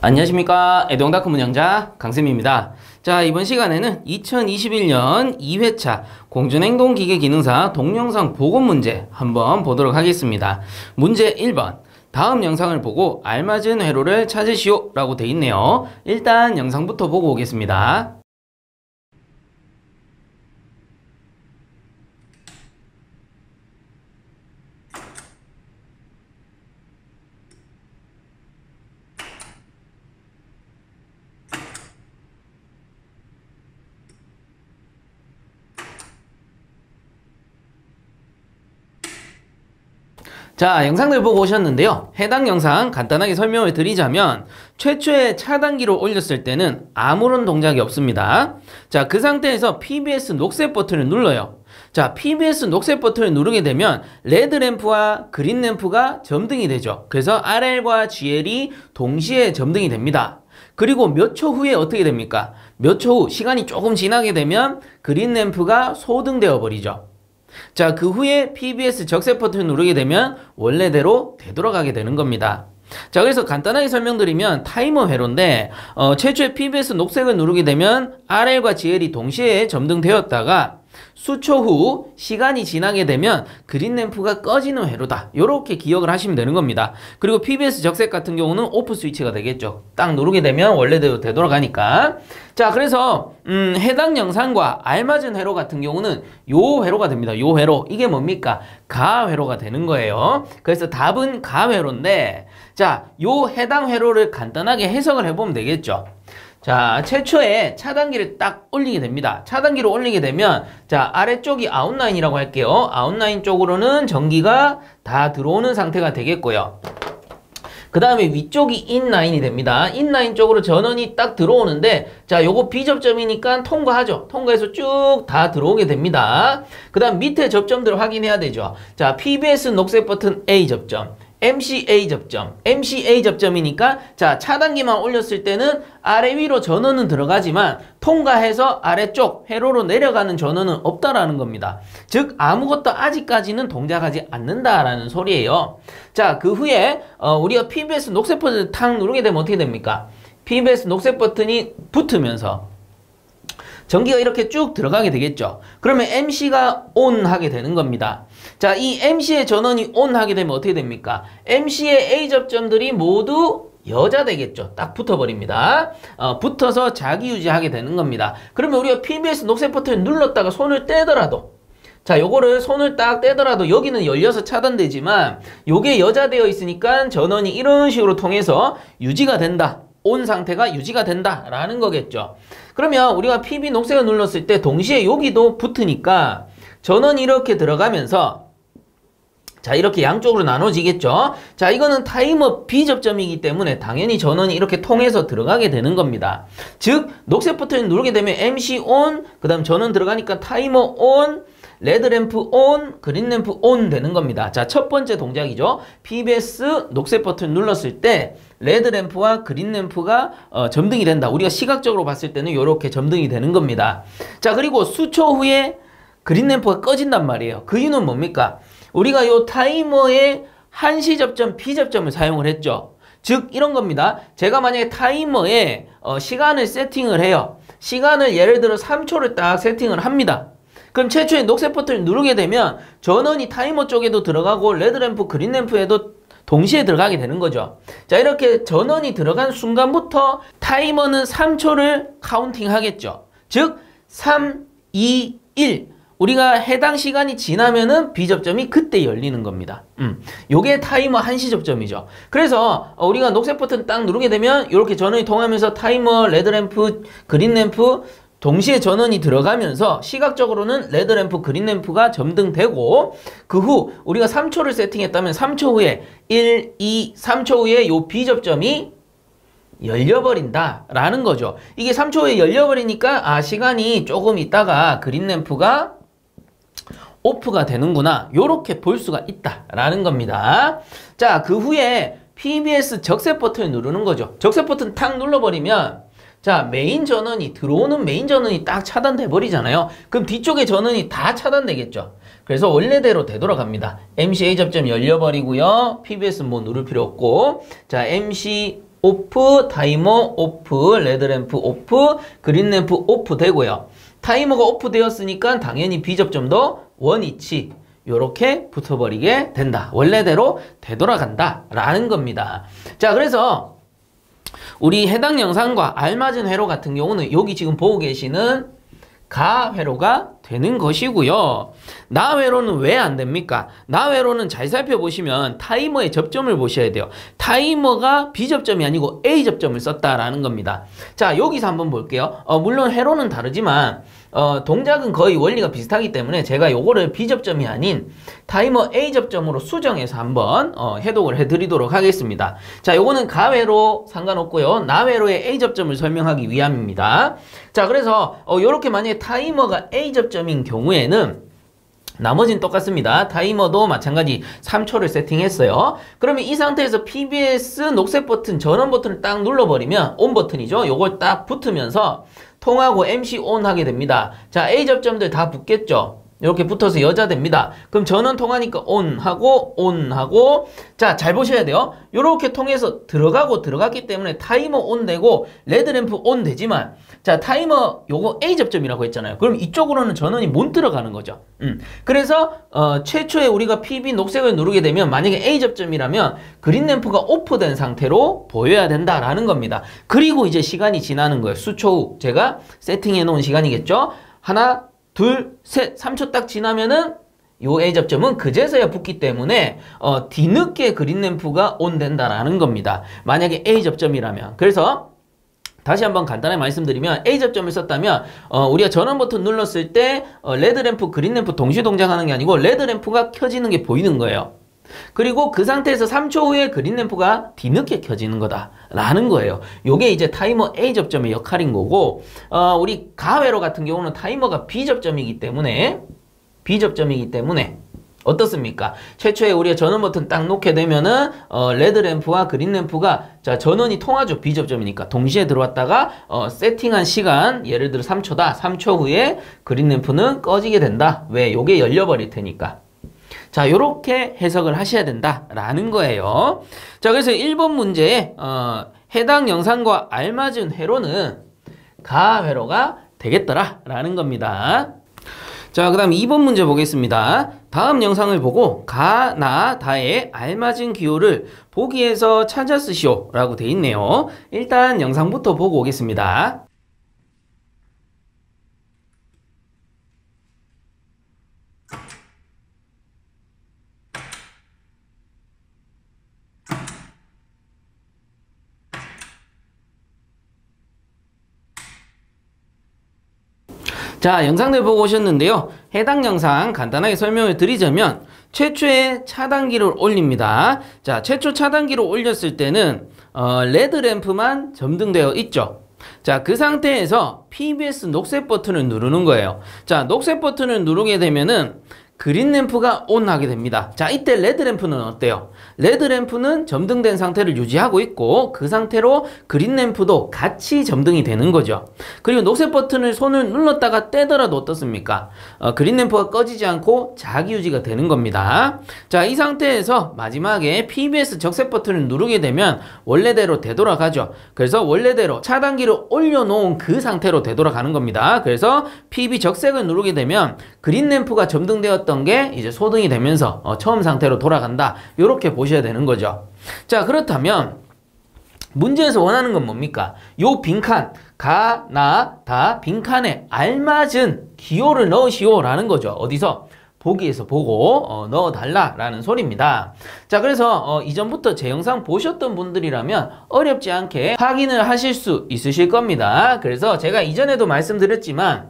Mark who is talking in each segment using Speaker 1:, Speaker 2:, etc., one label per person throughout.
Speaker 1: 안녕하십니까. 애동다크 운영자 강쌤입니다. 자, 이번 시간에는 2021년 2회차 공준행동기계 기능사 동영상 복원 문제 한번 보도록 하겠습니다. 문제 1번. 다음 영상을 보고 알맞은 회로를 찾으시오 라고 돼 있네요. 일단 영상부터 보고 오겠습니다. 자, 영상들 보고 오셨는데요. 해당 영상 간단하게 설명을 드리자면 최초의 차단기를 올렸을 때는 아무런 동작이 없습니다. 자, 그 상태에서 PBS 녹색 버튼을 눌러요. 자, PBS 녹색 버튼을 누르게 되면 레드 램프와 그린 램프가 점등이 되죠. 그래서 RL과 GL이 동시에 점등이 됩니다. 그리고 몇 초 후에 어떻게 됩니까? 몇 초 후 시간이 조금 지나게 되면 그린 램프가 소등되어 버리죠. 자, 그 후에 PBS 적색 버튼을 누르게 되면 원래대로 되돌아가게 되는 겁니다. 자, 그래서 간단하게 설명드리면 타이머 회로인데 최초에 PBS 녹색을 누르게 되면 RL과 GL이 동시에 점등되었다가 수초 후 시간이 지나게 되면 그린 램프가 꺼지는 회로다. 이렇게 기억을 하시면 되는 겁니다. 그리고 PBS 적색 같은 경우는 오프 스위치가 되겠죠. 딱 누르게 되면 원래대로 되돌아가니까. 자, 그래서 해당 영상과 알맞은 회로 같은 경우는 요 회로가 됩니다. 요 회로. 이게 뭡니까? 가 회로가 되는 거예요. 그래서 답은 가 회로인데, 자, 요 해당 회로를 간단하게 해석을 해보면 되겠죠. 자, 최초에 차단기를 딱 올리게 됩니다. 차단기를 올리게 되면, 자, 아래쪽이 아웃라인이라고 할게요. 아웃라인 쪽으로는 전기가 다 들어오는 상태가 되겠고요. 그 다음에 위쪽이 인라인이 됩니다. 인라인 쪽으로 전원이 딱 들어오는데, 자, 요거 B접점이니까 통과하죠. 통과해서 쭉 다 들어오게 됩니다. 그 다음 밑에 접점들을 확인해야 되죠. 자, PBS 녹색 버튼 A접점. MCA 접점, MCA 접점이니까 자, 차단기만 올렸을 때는 아래 위로 전원은 들어가지만 통과해서 아래쪽 회로로 내려가는 전원은 없다라는 겁니다. 즉 아무것도 아직까지는 동작하지 않는다라는 소리예요. 자, 그 후에 우리가 PBS 녹색 버튼을 탁 누르게 되면 어떻게 됩니까? PBS 녹색 버튼이 붙으면서 전기가 이렇게 쭉 들어가게 되겠죠. 그러면 MC가 ON 하게 되는 겁니다. 자, 이 MC의 전원이 ON 하게 되면 어떻게 됩니까? MC의 A 접점들이 모두 여자 되겠죠. 딱 붙어버립니다. 붙어서 자기 유지하게 되는 겁니다. 그러면 우리가 PBS 녹색 버튼을 눌렀다가 손을 떼더라도, 자, 요거를 손을 딱 떼더라도 여기는 열려서 차단되지만 요게 여자되어 있으니까 전원이 이런 식으로 통해서 유지가 된다. 온 상태가 유지가 된다라는 거겠죠. 그러면 우리가 PB 녹색을 눌렀을 때 동시에 여기도 붙으니까 전원이 이렇게 들어가면서, 자, 이렇게 양쪽으로 나눠지겠죠. 자, 이거는 타이머 B접점이기 때문에 당연히 전원이 이렇게 통해서 들어가게 되는 겁니다. 즉 녹색 버튼을 누르게 되면 MC ON, 그 다음 전원 들어가니까 타이머 ON, 레드 램프 ON, 그린 램프 ON 되는 겁니다. 자, 첫 번째 동작이죠. PBS 녹색 버튼 눌렀을 때 레드 램프와 그린 램프가 점등이 된다. 우리가 시각적으로 봤을 때는 이렇게 점등이 되는 겁니다. 자, 그리고 수초 후에 그린 램프가 꺼진단 말이에요. 그 이유는 뭡니까? 우리가 요 타이머의 한시 접점, B접점을 사용을 했죠. 즉 이런 겁니다. 제가 만약에 타이머에 시간을 세팅을 해요. 시간을 예를 들어 3초를 딱 세팅을 합니다. 그럼 최초에 녹색 버튼을 누르게 되면 전원이 타이머 쪽에도 들어가고 레드램프, 그린램프에도 동시에 들어가게 되는 거죠. 자, 이렇게 전원이 들어간 순간부터 타이머는 3초를 카운팅 하겠죠. 즉 3, 2, 1 우리가 해당 시간이 지나면은 B접점이 그때 열리는 겁니다. 요게 타이머 한시 접점이죠. 그래서 우리가 녹색 버튼 딱 누르게 되면 이렇게 전원이 통하면서 타이머, 레드램프, 그린램프 동시에 전원이 들어가면서 시각적으로는 레드램프, 그린램프가 점등되고, 그 후 우리가 3초를 세팅했다면 3초 후에 1, 2, 3초 후에 요 B접점이 열려버린다 라는 거죠. 이게 3초 후에 열려버리니까 시간이 조금 있다가 그린램프가 오프가 되는구나, 요렇게 볼 수가 있다 라는 겁니다. 자, 그 후에 PBS 적색 버튼을 누르는 거죠. 적색 버튼 탁 눌러버리면, 자, 메인 전원이 들어오는 메인 전원이 딱 차단돼 버리잖아요. 그럼 뒤쪽에 전원이 다 차단되겠죠. 그래서 원래대로 되돌아갑니다. MCA 접점 열려버리고요. PBS 뭐 누를 필요 없고, 자, MC 오프, 타이머 오프, 레드램프 오프, 그린램프 오프 되고요. 타이머가 오프 되었으니까 당연히 비접점도 원위치 요렇게 붙어버리게 된다. 원래대로 되돌아간다 라는 겁니다. 자, 그래서 우리 해당 영상과 알맞은 회로 같은 경우는 여기 지금 보고 계시는 가 회로가 되는 것이고요. 나 회로는 왜 안 됩니까? 나 회로는 잘 살펴보시면 타이머의 접점을 보셔야 돼요. 타이머가 B접점이 아니고 A접점을 썼다라는 겁니다. 자, 여기서 한번 볼게요. 물론 회로는 다르지만 동작은 거의 원리가 비슷하기 때문에 제가 요거를 B접점이 아닌 타이머 A접점으로 수정해서 한번 해독을 해드리도록 하겠습니다. 자, 요거는 가회로 상관없고요. 나회로의 A접점을 설명하기 위함입니다. 자, 그래서 요렇게 만약에 타이머가 A접점인 경우에는 나머지는 똑같습니다. 타이머도 마찬가지 3초를 세팅했어요. 그러면 이 상태에서 PBS 녹색 버튼, 전원 버튼을 딱 눌러버리면 온 버튼이죠. 요걸 딱 붙으면서 통하고 MC 온 하게 됩니다. 자, A 접점들 다 붙겠죠. 이렇게 붙어서 여자 됩니다. 그럼 전원 통하니까 온 하고 자, 잘 보셔야 돼요. 이렇게 통해서 들어갔기 때문에 타이머 온 되고 레드램프 온 되지만 자, 타이머 요거 A 접점이라고 했잖아요. 그럼 이쪽으로는 전원이 못 들어가는 거죠. 그래서 최초에 우리가 PB 녹색을 누르게 되면 만약에 A 접점이라면 그린램프가 오프된 상태로 보여야 된다라는 겁니다. 그리고 이제 시간이 지나는 거예요. 수초 후 제가 세팅해 놓은 시간이겠죠. 하나, 둘, 셋, 3초 딱 지나면은 요 A 접점은 그제서야 붙기 때문에 뒤늦게 그린램프가 온 된다라는 겁니다. 만약에 A 접점이라면. 그래서 다시 한번 간단하게 말씀드리면 A 접점을 썼다면 우리가 전원 버튼 눌렀을 때 레드램프, 그린램프 동시 동작하는 게 아니고 레드램프가 켜지는 게 보이는 거예요. 그리고 그 상태에서 3초 후에 그린램프가 뒤늦게 켜지는 거다라는 거예요. 요게 이제 타이머 A 접점의 역할인 거고 우리 가회로 같은 경우는 타이머가 B 접점이기 때문에 어떻습니까? 최초에 우리가 전원 버튼 딱 놓게 되면은 레드램프와 그린램프가 자, 전원이 통하죠. B 접점이니까 동시에 들어왔다가 세팅한 시간 예를 들어 3초다. 3초 후에 그린램프는 꺼지게 된다. 왜? 요게 열려버릴 테니까. 자, 요렇게 해석을 하셔야 된다라는 거예요. 자, 그래서 1번 문제에 해당 영상과 알맞은 회로는 가회로가 되겠더라라는 겁니다. 자, 그 다음 2번 문제 보겠습니다. 다음 영상을 보고 가, 나, 다의 알맞은 기호를 보기에서 찾아 쓰시오 라고 돼 있네요. 일단 영상부터 보고 오겠습니다. 자, 영상들 보고 오셨는데요. 해당 영상 간단하게 설명을 드리자면 최초에 차단기를 올립니다. 자, 최초 차단기를 올렸을 때는 레드램프만 점등되어 있죠. 자, 그 상태에서 PBS 녹색 버튼을 누르는 거예요. 자, 녹색 버튼을 누르게 되면은 그린램프가 온 하게 됩니다. 자, 이때 레드램프는 어때요? 레드램프는 점등된 상태를 유지하고 있고 그 상태로 그린램프도 같이 점등이 되는 거죠. 그리고 녹색 버튼을 손을 눌렀다가 떼더라도 어떻습니까? 그린램프가 꺼지지 않고 자기 유지가 되는 겁니다. 자, 이 상태에서 마지막에 PBS 적색 버튼을 누르게 되면 원래대로 되돌아가죠. 그래서 원래대로 차단기를 올려놓은 그 상태로 되돌아가는 겁니다. 그래서 PB 적색을 누르게 되면 그린램프가 점등되었던 게 이제 소등이 되면서 처음 상태로 돌아간다. 이렇게 보셔야 되는 거죠. 자, 그렇다면 문제에서 원하는 건 뭡니까? 요 빈칸, 가, 나, 다 빈칸에 알맞은 기호를 넣으시오 라는 거죠. 어디서? 보기에서 보고 넣어달라라는 소리입니다. 자, 그래서 이전부터 제 영상 보셨던 분들이라면 어렵지 않게 확인을 하실 수 있으실 겁니다. 그래서 제가 이전에도 말씀드렸지만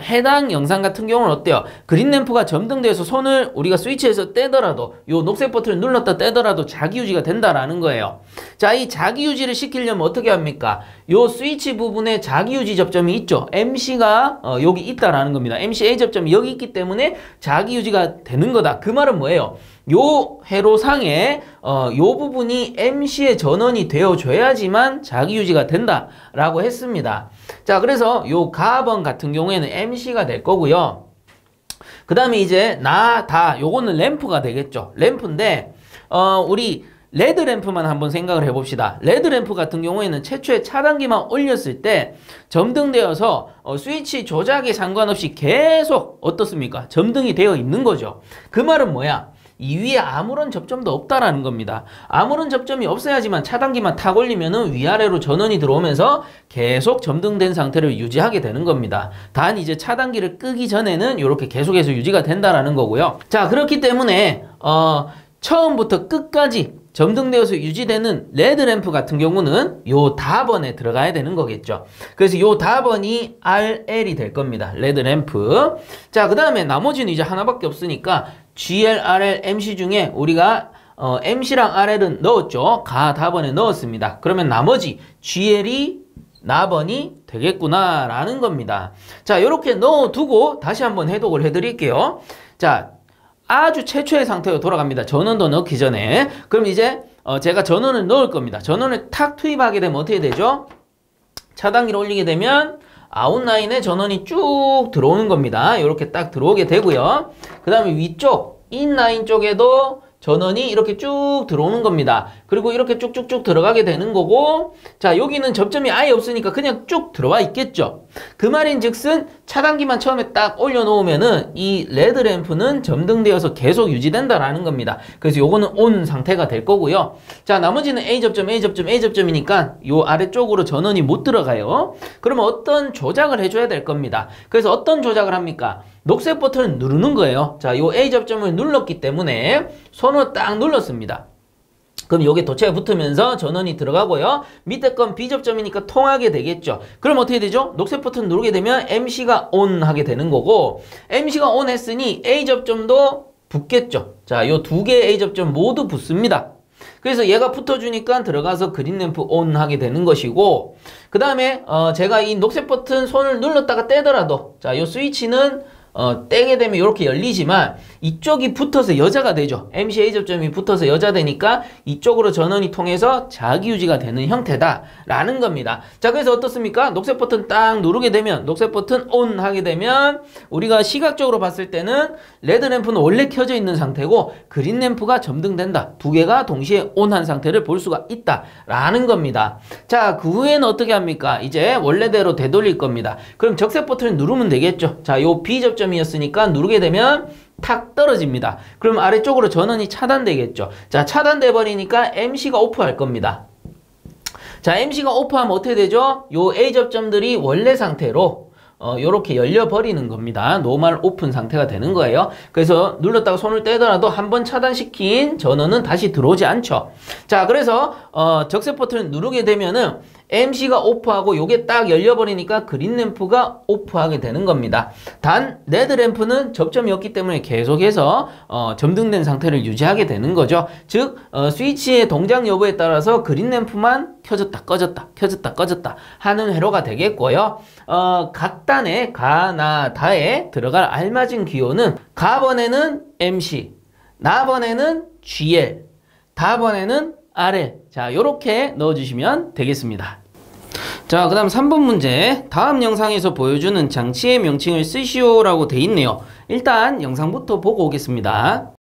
Speaker 1: 해당 영상 같은 경우는 어때요? 그린램프가 점등돼서 손을 우리가 스위치에서 떼더라도 요 녹색 버튼을 눌렀다 떼더라도 자기유지가 된다라는 거예요. 자, 이 자기유지를 시키려면 어떻게 합니까? 요 스위치 부분에 자기유지 접점이 있죠. MC가 여기 있다라는 겁니다. MC A 접점이 여기 있기 때문에 자기유지가 되는 거다. 그 말은 뭐예요? 요 회로상에 요 부분이 MC의 전원이 되어줘야지만 자기유지가 된다라고 했습니다. 자, 그래서 요 가번 같은 경우에는 MC가 될 거고요. 그 다음에 이제 나, 다 요거는 램프가 되겠죠. 램프인데 우리 레드 램프만 한번 생각을 해봅시다. 레드 램프 같은 경우에는 최초에 차단기만 올렸을 때 점등되어서 스위치 조작에 상관없이 계속 어떻습니까? 점등이 되어 있는 거죠. 그 말은 뭐야? 이 위에 아무런 접점도 없다라는 겁니다. 아무런 접점이 없어야지만 차단기만 탁 올리면은 위아래로 전원이 들어오면서 계속 점등된 상태를 유지하게 되는 겁니다. 단 이제 차단기를 끄기 전에는 이렇게 계속해서 유지가 된다라는 거고요. 자, 그렇기 때문에 처음부터 끝까지 점등되어서 유지되는 레드 램프 같은 경우는 요 답번에 들어가야 되는 거겠죠. 그래서 요 답번이 RL이 될 겁니다. 레드 램프. 자, 그 다음에 나머지는 이제 하나밖에 없으니까 GL, RL, MC 중에 우리가 MC랑 RL은 넣었죠. 가 답번에 넣었습니다. 그러면 나머지 GL이 나번이 되겠구나 라는 겁니다. 자, 이렇게 넣어두고 다시 한번 해독을 해드릴게요. 자, 아주 최초의 상태로 돌아갑니다. 전원도 넣기 전에. 그럼 이제 제가 전원을 넣을 겁니다. 전원을 탁 투입하게 되면 어떻게 되죠? 차단기를 올리게 되면 아웃라인에 전원이 쭉 들어오는 겁니다. 이렇게 딱 들어오게 되고요. 그 다음에 위쪽 인라인 쪽에도 전원이 이렇게 쭉 들어오는 겁니다. 그리고 이렇게 쭉쭉쭉 들어가게 되는 거고, 자, 여기는 접점이 아예 없으니까 그냥 쭉 들어와 있겠죠. 그 말인즉슨 차단기만 처음에 딱 올려놓으면은 이 레드 램프는 점등되어서 계속 유지된다라는 겁니다. 그래서 요거는 온 상태가 될 거고요. 자, 나머지는 A접점, A접점, A접점이니까 요 아래쪽으로 전원이 못 들어가요. 그러면 어떤 조작을 해줘야 될 겁니다. 그래서 어떤 조작을 합니까? 녹색 버튼을 누르는 거예요. 자, 요 A접점을 눌렀기 때문에 손으로 딱 눌렀습니다. 그럼 여기 도체가 붙으면서 전원이 들어가고요. 밑에 건 B접점이니까 통하게 되겠죠. 그럼 어떻게 되죠? 녹색 버튼 누르게 되면 MC가 ON 하게 되는 거고, MC가 ON 했으니 A접점도 붙겠죠. 자, 요 두 개의 A접점 모두 붙습니다. 그래서 얘가 붙어주니까 들어가서 그린 램프 ON 하게 되는 것이고, 그 다음에 제가 이 녹색 버튼 손을 눌렀다가 떼더라도, 자, 요 스위치는 떼게 되면 이렇게 열리지만 이쪽이 붙어서 여자가 되죠. MCA 접점이 붙어서 여자 되니까 이쪽으로 전원이 통해서 자기유지가 되는 형태다라는 겁니다. 자, 그래서 어떻습니까? 녹색 버튼 딱 누르게 되면, 녹색 버튼 ON 하게 되면 우리가 시각적으로 봤을 때는 레드 램프는 원래 켜져 있는 상태고 그린 램프가 점등된다. 두 개가 동시에 ON한 상태를 볼 수가 있다라는 겁니다. 자, 그 후에는 어떻게 합니까? 이제 원래대로 되돌릴 겁니다. 그럼 적색 버튼을 누르면 되겠죠. 자, 요 B접점이었으니까 누르게 되면 탁 떨어집니다. 그럼 아래쪽으로 전원이 차단되겠죠. 자, 차단돼 버리니까 MC가 오프할 겁니다. 자, MC가 오프하면 어떻게 되죠? 요 A접점들이 원래 상태로 요렇게 열려버리는 겁니다. 노멀 오픈 상태가 되는 거예요. 그래서 눌렀다가 손을 떼더라도 한번 차단시킨 전원은 다시 들어오지 않죠. 자, 그래서 적색 버튼을 누르게 되면은 MC가 오프하고 요게 딱 열려버리니까 그린 램프가 오프하게 되는 겁니다. 단 레드 램프는 접점이 없기 때문에 계속해서 점등된 상태를 유지하게 되는 거죠. 즉 스위치의 동작 여부에 따라서 그린 램프만 켜졌다 꺼졌다 켜졌다 꺼졌다 하는 회로가 되겠고요. 각 단의 가나 다에 들어갈 알맞은 기호는 가번에는 MC, 나번에는 GL, 다번에는 RL. 자, 요렇게 넣어주시면 되겠습니다. 자, 그 다음 3번 문제. 다음 영상에서 보여주는 장치의 명칭을 쓰시오라고 돼 있네요. 일단 영상부터 보고 오겠습니다.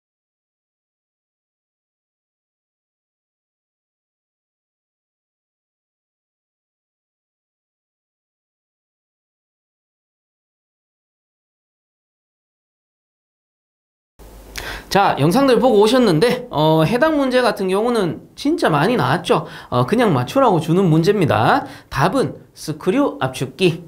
Speaker 1: 자, 영상들 보고 오셨는데 해당 문제 같은 경우는 진짜 많이 나왔죠. 그냥 맞추라고 주는 문제입니다. 답은 스크류 압축기.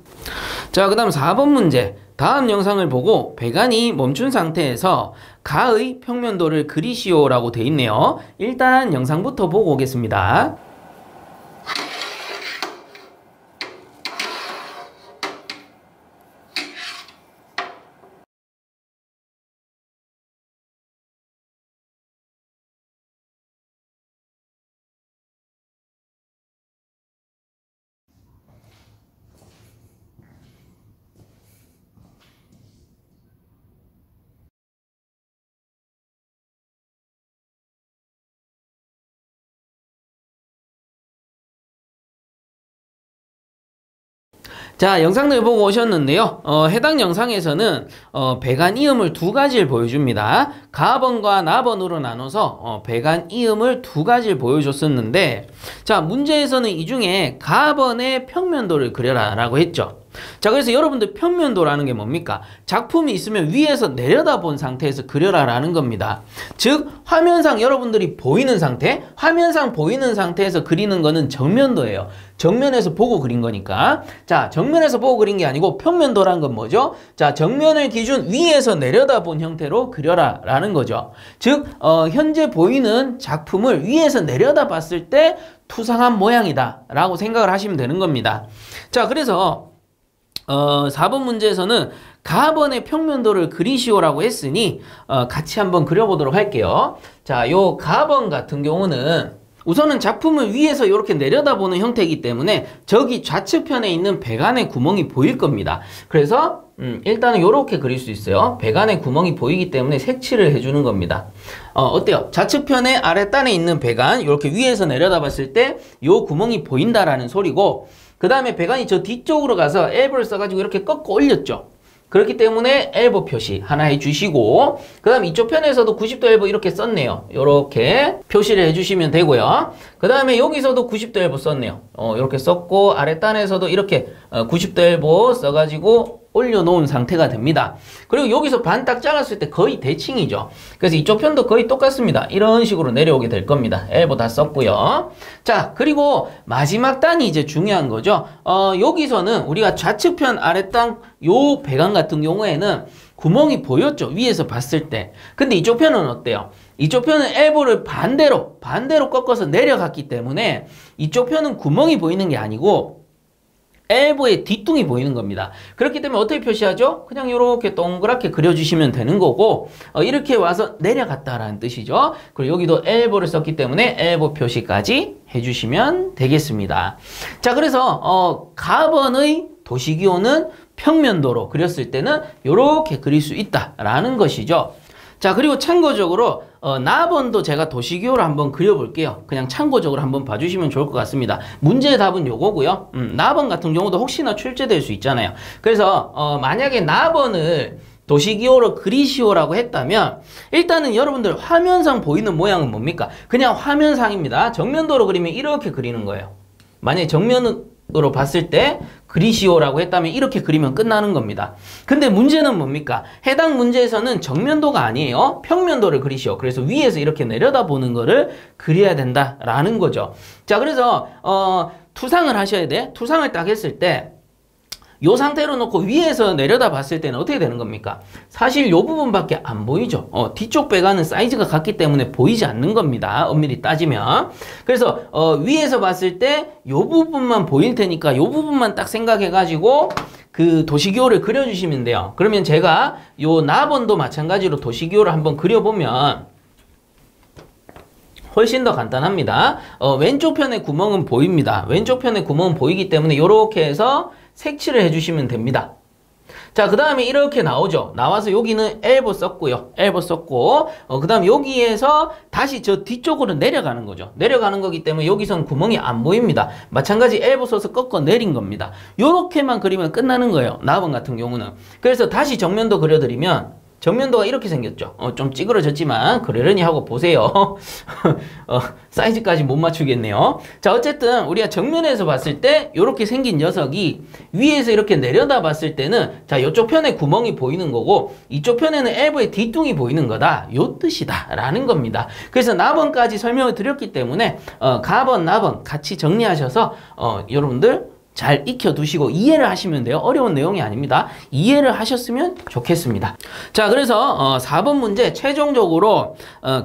Speaker 1: 자, 그 다음 4번 문제. 다음 영상을 보고 배관이 멈춘 상태에서 가의 평면도를 그리시오라고 돼 있네요. 일단 영상부터 보고 오겠습니다. 자, 영상들 보고 오셨는데요. 해당 영상에서는 배관이음을 두 가지를 보여줍니다. 가번과 나번으로 나눠서 배관이음을 두 가지를 보여줬었는데, 자, 문제에서는 이 중에 가번의 평면도를 그려라 라고 했죠. 자, 그래서 여러분들 평면도라는 게 뭡니까? 작품이 있으면 위에서 내려다본 상태에서 그려라 라는 겁니다. 즉 화면상 여러분들이 보이는 상태, 화면상 보이는 상태에서 그리는 거는 정면도예요. 정면에서 보고 그린 거니까. 자, 정면에서 보고 그린 게 아니고 평면도란 건 뭐죠? 자, 정면을 기준 위에서 내려다본 형태로 그려라 라는 거죠. 즉 현재 보이는 작품을 위에서 내려다 봤을 때 투상한 모양이다 라고 생각을 하시면 되는 겁니다. 자, 그래서 4번 문제에서는 가번의 평면도를 그리시오라고 했으니 같이 한번 그려보도록 할게요. 자, 요 가번 같은 경우는 우선은 작품을 위에서 이렇게 내려다보는 형태이기 때문에 저기 좌측편에 있는 배관의 구멍이 보일 겁니다. 그래서 일단은 이렇게 그릴 수 있어요. 배관의 구멍이 보이기 때문에 색칠을 해주는 겁니다. 어때요? 좌측편에 아랫단에 있는 배관 이렇게 위에서 내려다봤을 때 요 구멍이 보인다라는 소리고, 그 다음에 배관이 저 뒤쪽으로 가서 엘보를 써가지고 이렇게 꺾어 올렸죠. 그렇기 때문에 엘보 표시 하나 해주시고, 그 다음 이쪽 편에서도 90도 엘보 이렇게 썼네요. 이렇게 표시를 해주시면 되고요. 그 다음에 여기서도 90도 엘보 썼네요. 이렇게 썼고, 아랫단에서도 이렇게 90도 엘보 써가지고 올려놓은 상태가 됩니다. 그리고 여기서 반 딱 잘랐을 때 거의 대칭이죠. 그래서 이쪽 편도 거의 똑같습니다. 이런 식으로 내려오게 될 겁니다. 엘보 다 썼고요. 자, 그리고 마지막 단이 이제 중요한 거죠. 여기서는 우리가 좌측편 아랫단 요 배관 같은 경우에는 구멍이 보였죠. 위에서 봤을 때. 근데 이쪽 편은 어때요? 이쪽 편은 엘보를 반대로 꺾어서 내려갔기 때문에 이쪽 편은 구멍이 보이는 게 아니고 엘보의 뒤뚱이 보이는 겁니다. 그렇기 때문에 어떻게 표시하죠? 그냥 이렇게 동그랗게 그려주시면 되는 거고, 이렇게 와서 내려갔다라는 뜻이죠. 그리고 여기도 엘보를 썼기 때문에 엘보 표시까지 해주시면 되겠습니다. 자, 그래서 가번의 도시기호는 평면도로 그렸을 때는 이렇게 그릴 수 있다라는 것이죠. 자, 그리고 참고적으로 나번도 제가 도시기호를 한번 그려볼게요. 그냥 참고적으로 한번 봐주시면 좋을 것 같습니다. 문제의 답은 요거고요. 나번 같은 경우도 혹시나 출제될 수 있잖아요. 그래서 만약에 나번을 도시기호로 그리시오라고 했다면 일단은 여러분들 화면상 보이는 모양은 뭡니까? 그냥 화면상입니다. 정면도로 그리면 이렇게 그리는 거예요. 만약에 정면으로 봤을 때 그리시오라고 했다면 이렇게 그리면 끝나는 겁니다. 근데 문제는 뭡니까? 해당 문제에서는 정면도가 아니에요. 평면도를 그리시오. 그래서 위에서 이렇게 내려다보는 거를 그려야 된다라는 거죠. 자, 그래서 투상을 하셔야 돼. 투상을 딱 했을 때 이 상태로 놓고 위에서 내려다 봤을 때는 어떻게 되는 겁니까? 사실 이 부분밖에 안 보이죠. 뒤쪽 배관은 사이즈가 같기 때문에 보이지 않는 겁니다. 엄밀히 따지면. 그래서 위에서 봤을 때 이 부분만 보일 테니까 이 부분만 딱 생각해가지고 그 도시기호를 그려주시면 돼요. 그러면 제가 요 나번도 마찬가지로 도시기호를 한번 그려보면 훨씬 더 간단합니다. 왼쪽 편의 구멍은 보입니다. 왼쪽 편의 구멍은 보이기 때문에 이렇게 해서 색칠을 해주시면 됩니다. 자, 그 다음에 이렇게 나오죠. 나와서 여기는 엘보 썼고요. 엘보 썼고, 그 다음 여기에서 다시 저 뒤쪽으로 내려가는 거죠. 내려가는 거기 때문에 여기선 구멍이 안 보입니다. 마찬가지 엘보 써서 꺾어 내린 겁니다. 요렇게만 그리면 끝나는 거예요. 나번 같은 경우는. 그래서 다시 정면도 그려드리면 정면도가 이렇게 생겼죠. 좀 찌그러졌지만 그러려니 하고 보세요. 사이즈까지 못 맞추겠네요. 자, 어쨌든 우리가 정면에서 봤을 때 이렇게 생긴 녀석이 위에서 이렇게 내려다 봤을 때는 자, 이쪽 편에 구멍이 보이는 거고 이쪽 편에는 엘보의 뒤뚱이 보이는 거다. 요 뜻이다 라는 겁니다. 그래서 나번까지 설명을 드렸기 때문에 가번, 나번 같이 정리하셔서 여러분들 잘 익혀두시고 이해를 하시면 돼요. 어려운 내용이 아닙니다. 이해를 하셨으면 좋겠습니다. 자, 그래서 4번 문제 최종적으로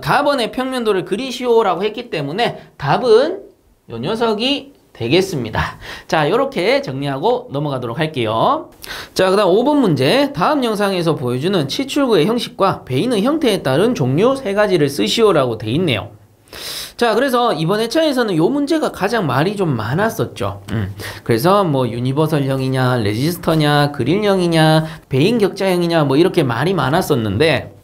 Speaker 1: 가번의 평면도를 그리시오라고 했기 때문에 답은 요 녀석이 되겠습니다. 자, 이렇게 정리하고 넘어가도록 할게요. 자, 그 다음 5번 문제. 다음 영상에서 보여주는 치출구의 형식과 베이는 형태에 따른 종류 3가지를 쓰시오라고 돼 있네요. 자, 그래서 이번 회차에서는 요 문제가 가장 말이 좀 많았었죠. 그래서 뭐 유니버설형이냐, 레지스터냐, 그릴형이냐, 베인 격자형이냐 뭐 이렇게 말이 많았었는데,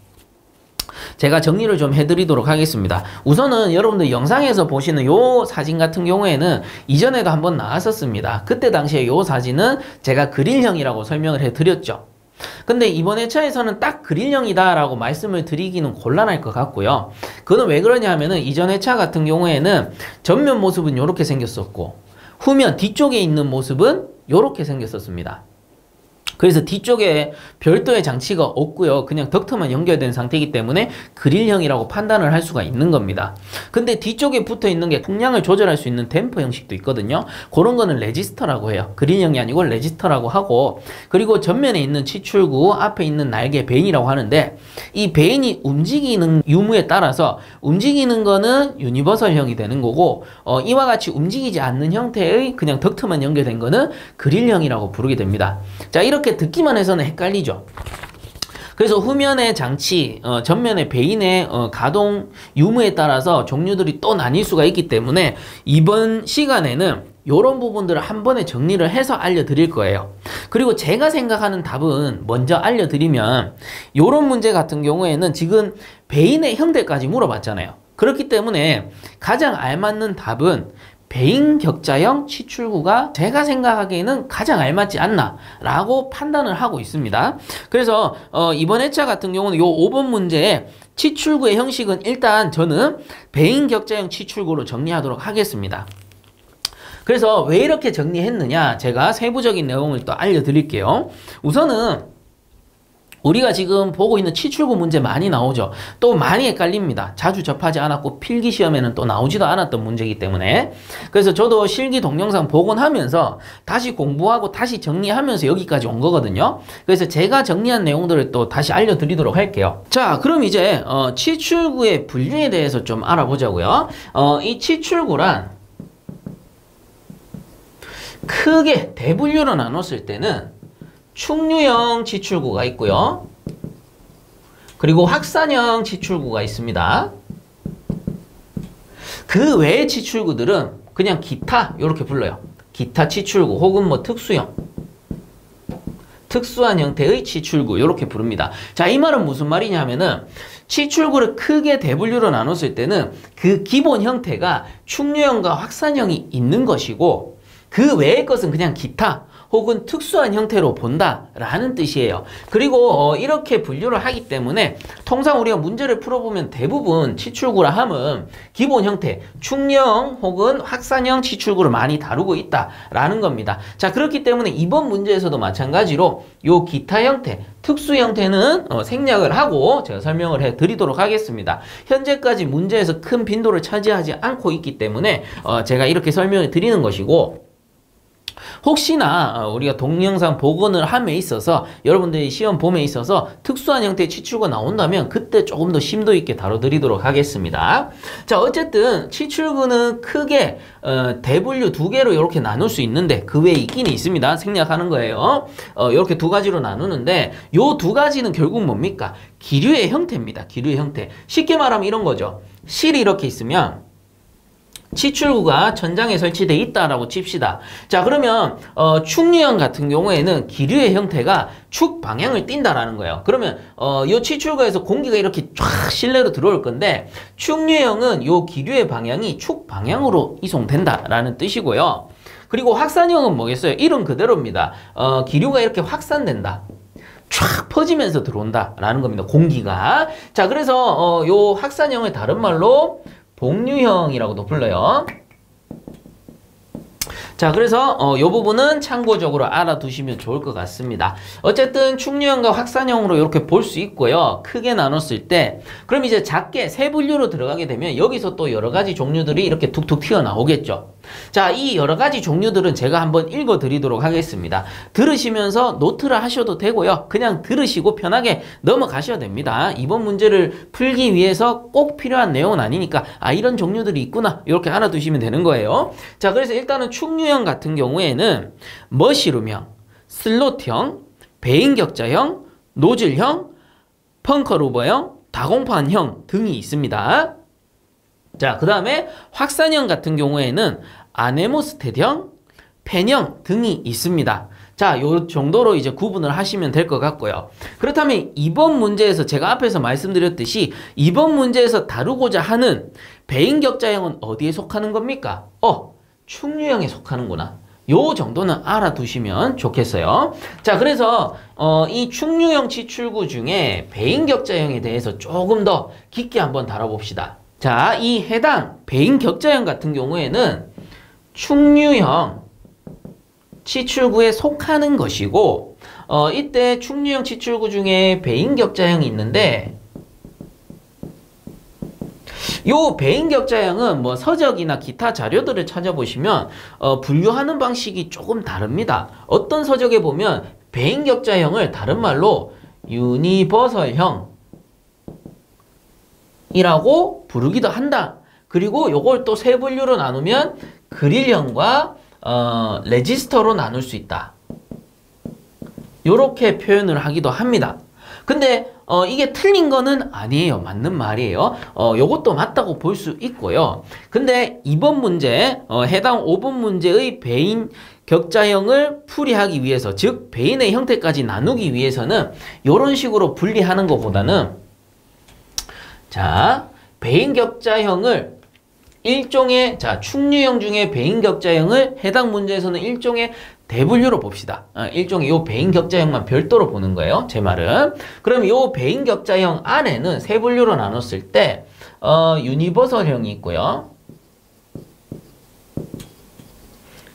Speaker 1: 제가 정리를 좀 해드리도록 하겠습니다. 우선은 여러분들 영상에서 보시는 요 사진 같은 경우에는 이전에도 한번 나왔었습니다. 그때 당시에 요 사진은 제가 그릴형이라고 설명을 해드렸죠. 근데 이번 회차에서는 딱 그릴형이다 라고 말씀을 드리기는 곤란할 것 같고요. 그건 왜 그러냐 하면은 이전 회차 같은 경우에는 전면 모습은 이렇게 생겼었고 후면 뒤쪽에 있는 모습은 이렇게 생겼었습니다. 그래서 뒤쪽에 별도의 장치가 없고요. 그냥 덕트만 연결된 상태이기 때문에 그릴형이라고 판단을 할 수가 있는 겁니다. 근데 뒤쪽에 붙어 있는 게 풍량을 조절할 수 있는 댐퍼 형식도 있거든요. 그런 거는 레지스터라고 해요. 그릴형이 아니고 레지스터라고 하고, 그리고 전면에 있는 치출구, 앞에 있는 날개 베인이라고 하는데, 이 베인이 움직이는 유무에 따라서 움직이는 거는 유니버설형이 되는 거고, 이와 같이 움직이지 않는 형태의 그냥 덕트만 연결된 거는 그릴형이라고 부르게 됩니다. 자, 이렇게 듣기만 해서는 헷갈리죠. 그래서 후면의 장치, 전면의 베인의 가동 유무에 따라서 종류들이 또 나뉠 수가 있기 때문에 이번 시간에는 이런 부분들을 한 번에 정리를 해서 알려드릴 거예요. 그리고 제가 생각하는 답은 먼저 알려드리면, 이런 문제 같은 경우에는 지금 베인의 형태까지 물어봤잖아요. 그렇기 때문에 가장 알맞는 답은 베인 격자형 치출구가 제가 생각하기에는 가장 알맞지 않나 라고 판단을 하고 있습니다. 그래서 이번 회차 같은 경우는 요 5번 문제에 치출구의 형식은 일단 저는 베인 격자형 치출구로 정리하도록 하겠습니다. 그래서 왜 이렇게 정리했느냐, 제가 세부적인 내용을 또 알려드릴게요. 우선은 우리가 지금 보고 있는 치출구 문제 많이 나오죠. 또 많이 헷갈립니다. 자주 접하지 않았고 필기 시험에는 또 나오지도 않았던 문제이기 때문에. 그래서 저도 실기 동영상 복원하면서 다시 공부하고 다시 정리하면서 여기까지 온 거거든요. 그래서 제가 정리한 내용들을 또 다시 알려드리도록 할게요. 자, 그럼 이제 치출구의 분류에 대해서 좀 알아보자고요. 이 치출구란 크게 대분류로 나눴을 때는 충류형 치출구가 있고요. 그리고 확산형 치출구가 있습니다. 그 외의 치출구들은 그냥 기타 이렇게 불러요. 기타 치출구 혹은 뭐 특수형, 특수한 형태의 치출구 이렇게 부릅니다. 자, 이 말은 무슨 말이냐면은 치출구를 크게 대분류로 나눴을 때는 그 기본 형태가 충류형과 확산형이 있는 것이고, 그 외의 것은 그냥 기타 혹은 특수한 형태로 본다라는 뜻이에요. 그리고 이렇게 분류를 하기 때문에 통상 우리가 문제를 풀어보면 대부분 치출구라 함은 기본 형태, 충류형 혹은 확산형 치출구를 많이 다루고 있다라는 겁니다. 자, 그렇기 때문에 이번 문제에서도 마찬가지로 요 기타 형태, 특수 형태는 생략을 하고 제가 설명을 해드리도록 하겠습니다. 현재까지 문제에서 큰 빈도를 차지하지 않고 있기 때문에 제가 이렇게 설명을 드리는 것이고, 혹시나 우리가 동영상 복원을 함에 있어서 여러분들이 시험 봄에 있어서 특수한 형태의 치출구가 나온다면 그때 조금 더 심도 있게 다뤄드리도록 하겠습니다. 자, 어쨌든 치출구는 크게 대분류 두 개로 이렇게 나눌 수 있는데 그 외에 있긴 있습니다. 생략하는 거예요. 이렇게 두 가지로 나누는데 요 두 가지는 결국 뭡니까? 기류의 형태입니다. 기류의 형태. 쉽게 말하면 이런 거죠. 실이 이렇게 있으면 치출구가 천장에 설치되어 있다라고 칩시다. 자, 그러면 충류형 같은 경우에는 기류의 형태가 축 방향을 띈다라는 거예요. 그러면 이 치출구에서 공기가 이렇게 쫙 실내로 들어올 건데, 충류형은 이 기류의 방향이 축 방향으로 이송된다라는 뜻이고요. 그리고 확산형은 뭐겠어요? 이름 그대로입니다. 기류가 이렇게 확산된다, 쫙 퍼지면서 들어온다라는 겁니다. 공기가. 자, 그래서 요 확산형을 다른 말로 복류형이라고도 불러요. 자, 그래서 이 부분은 참고적으로 알아두시면 좋을 것 같습니다. 어쨌든 충류형과 확산형으로 이렇게 볼 수 있고요. 크게 나눴을 때, 그럼 이제 작게 세 분류로 들어가게 되면 여기서 또 여러 가지 종류들이 이렇게 툭툭 튀어나오겠죠. 자, 이 여러 가지 종류들은 제가 한번 읽어 드리도록 하겠습니다. 들으시면서 노트를 하셔도 되고요. 그냥 들으시고 편하게 넘어가셔도 됩니다. 이번 문제를 풀기 위해서 꼭 필요한 내용은 아니니까 이런 종류들이 있구나 이렇게 알아두시면 되는 거예요. 자, 그래서 일단은 충류형 같은 경우에는 머시룸형, 슬롯형, 베인격자형, 노즐형, 펑커로버형, 다공판형 등이 있습니다. 자, 그 다음에 확산형 같은 경우에는 아네모스텟형, 펜형 등이 있습니다. 자, 요 정도로 이제 구분을 하시면 될 것 같고요. 그렇다면 이번 문제에서 제가 앞에서 말씀드렸듯이 이번 문제에서 다루고자 하는 배인격자형은 어디에 속하는 겁니까? 충류형에 속하는구나. 요 정도는 알아두시면 좋겠어요. 자, 그래서 이 충류형 치출구 중에 배인격자형에 대해서 조금 더 깊게 한번 다뤄봅시다. 자, 이 해당 배인격자형 같은 경우에는 충류형 치출구에 속하는 것이고 이때 충류형 치출구 중에 배인격자형이 있는데 요 배인격자형은 뭐 서적이나 기타 자료들을 찾아보시면 분류하는 방식이 조금 다릅니다. 어떤 서적에 보면 배인격자형을 다른 말로 유니버설형이라고 부르기도 한다. 그리고 요걸 또 세 분류로 나누면 그릴형과 레지스터로 나눌 수 있다. 요렇게 표현을 하기도 합니다. 근데 이게 틀린 거는 아니에요. 맞는 말이에요. 요것도 맞다고 볼 수 있고요. 근데 이번 문제, 해당 5번 문제의 배인 격자형을 풀이하기 위해서, 즉 배인의 형태까지 나누기 위해서는 요런 식으로 분리하는 것보다는 자, 배인 격자형을 일종의 충류형 중에 배인 격자형을 해당 문제에서는 일종의 대분류로 봅시다. 일종의 요 배인 격자형만 별도로 보는 거예요. 제 말은. 그럼 요 배인 격자형 안에는 세 분류로 나눴을 때 유니버설형이 있고요.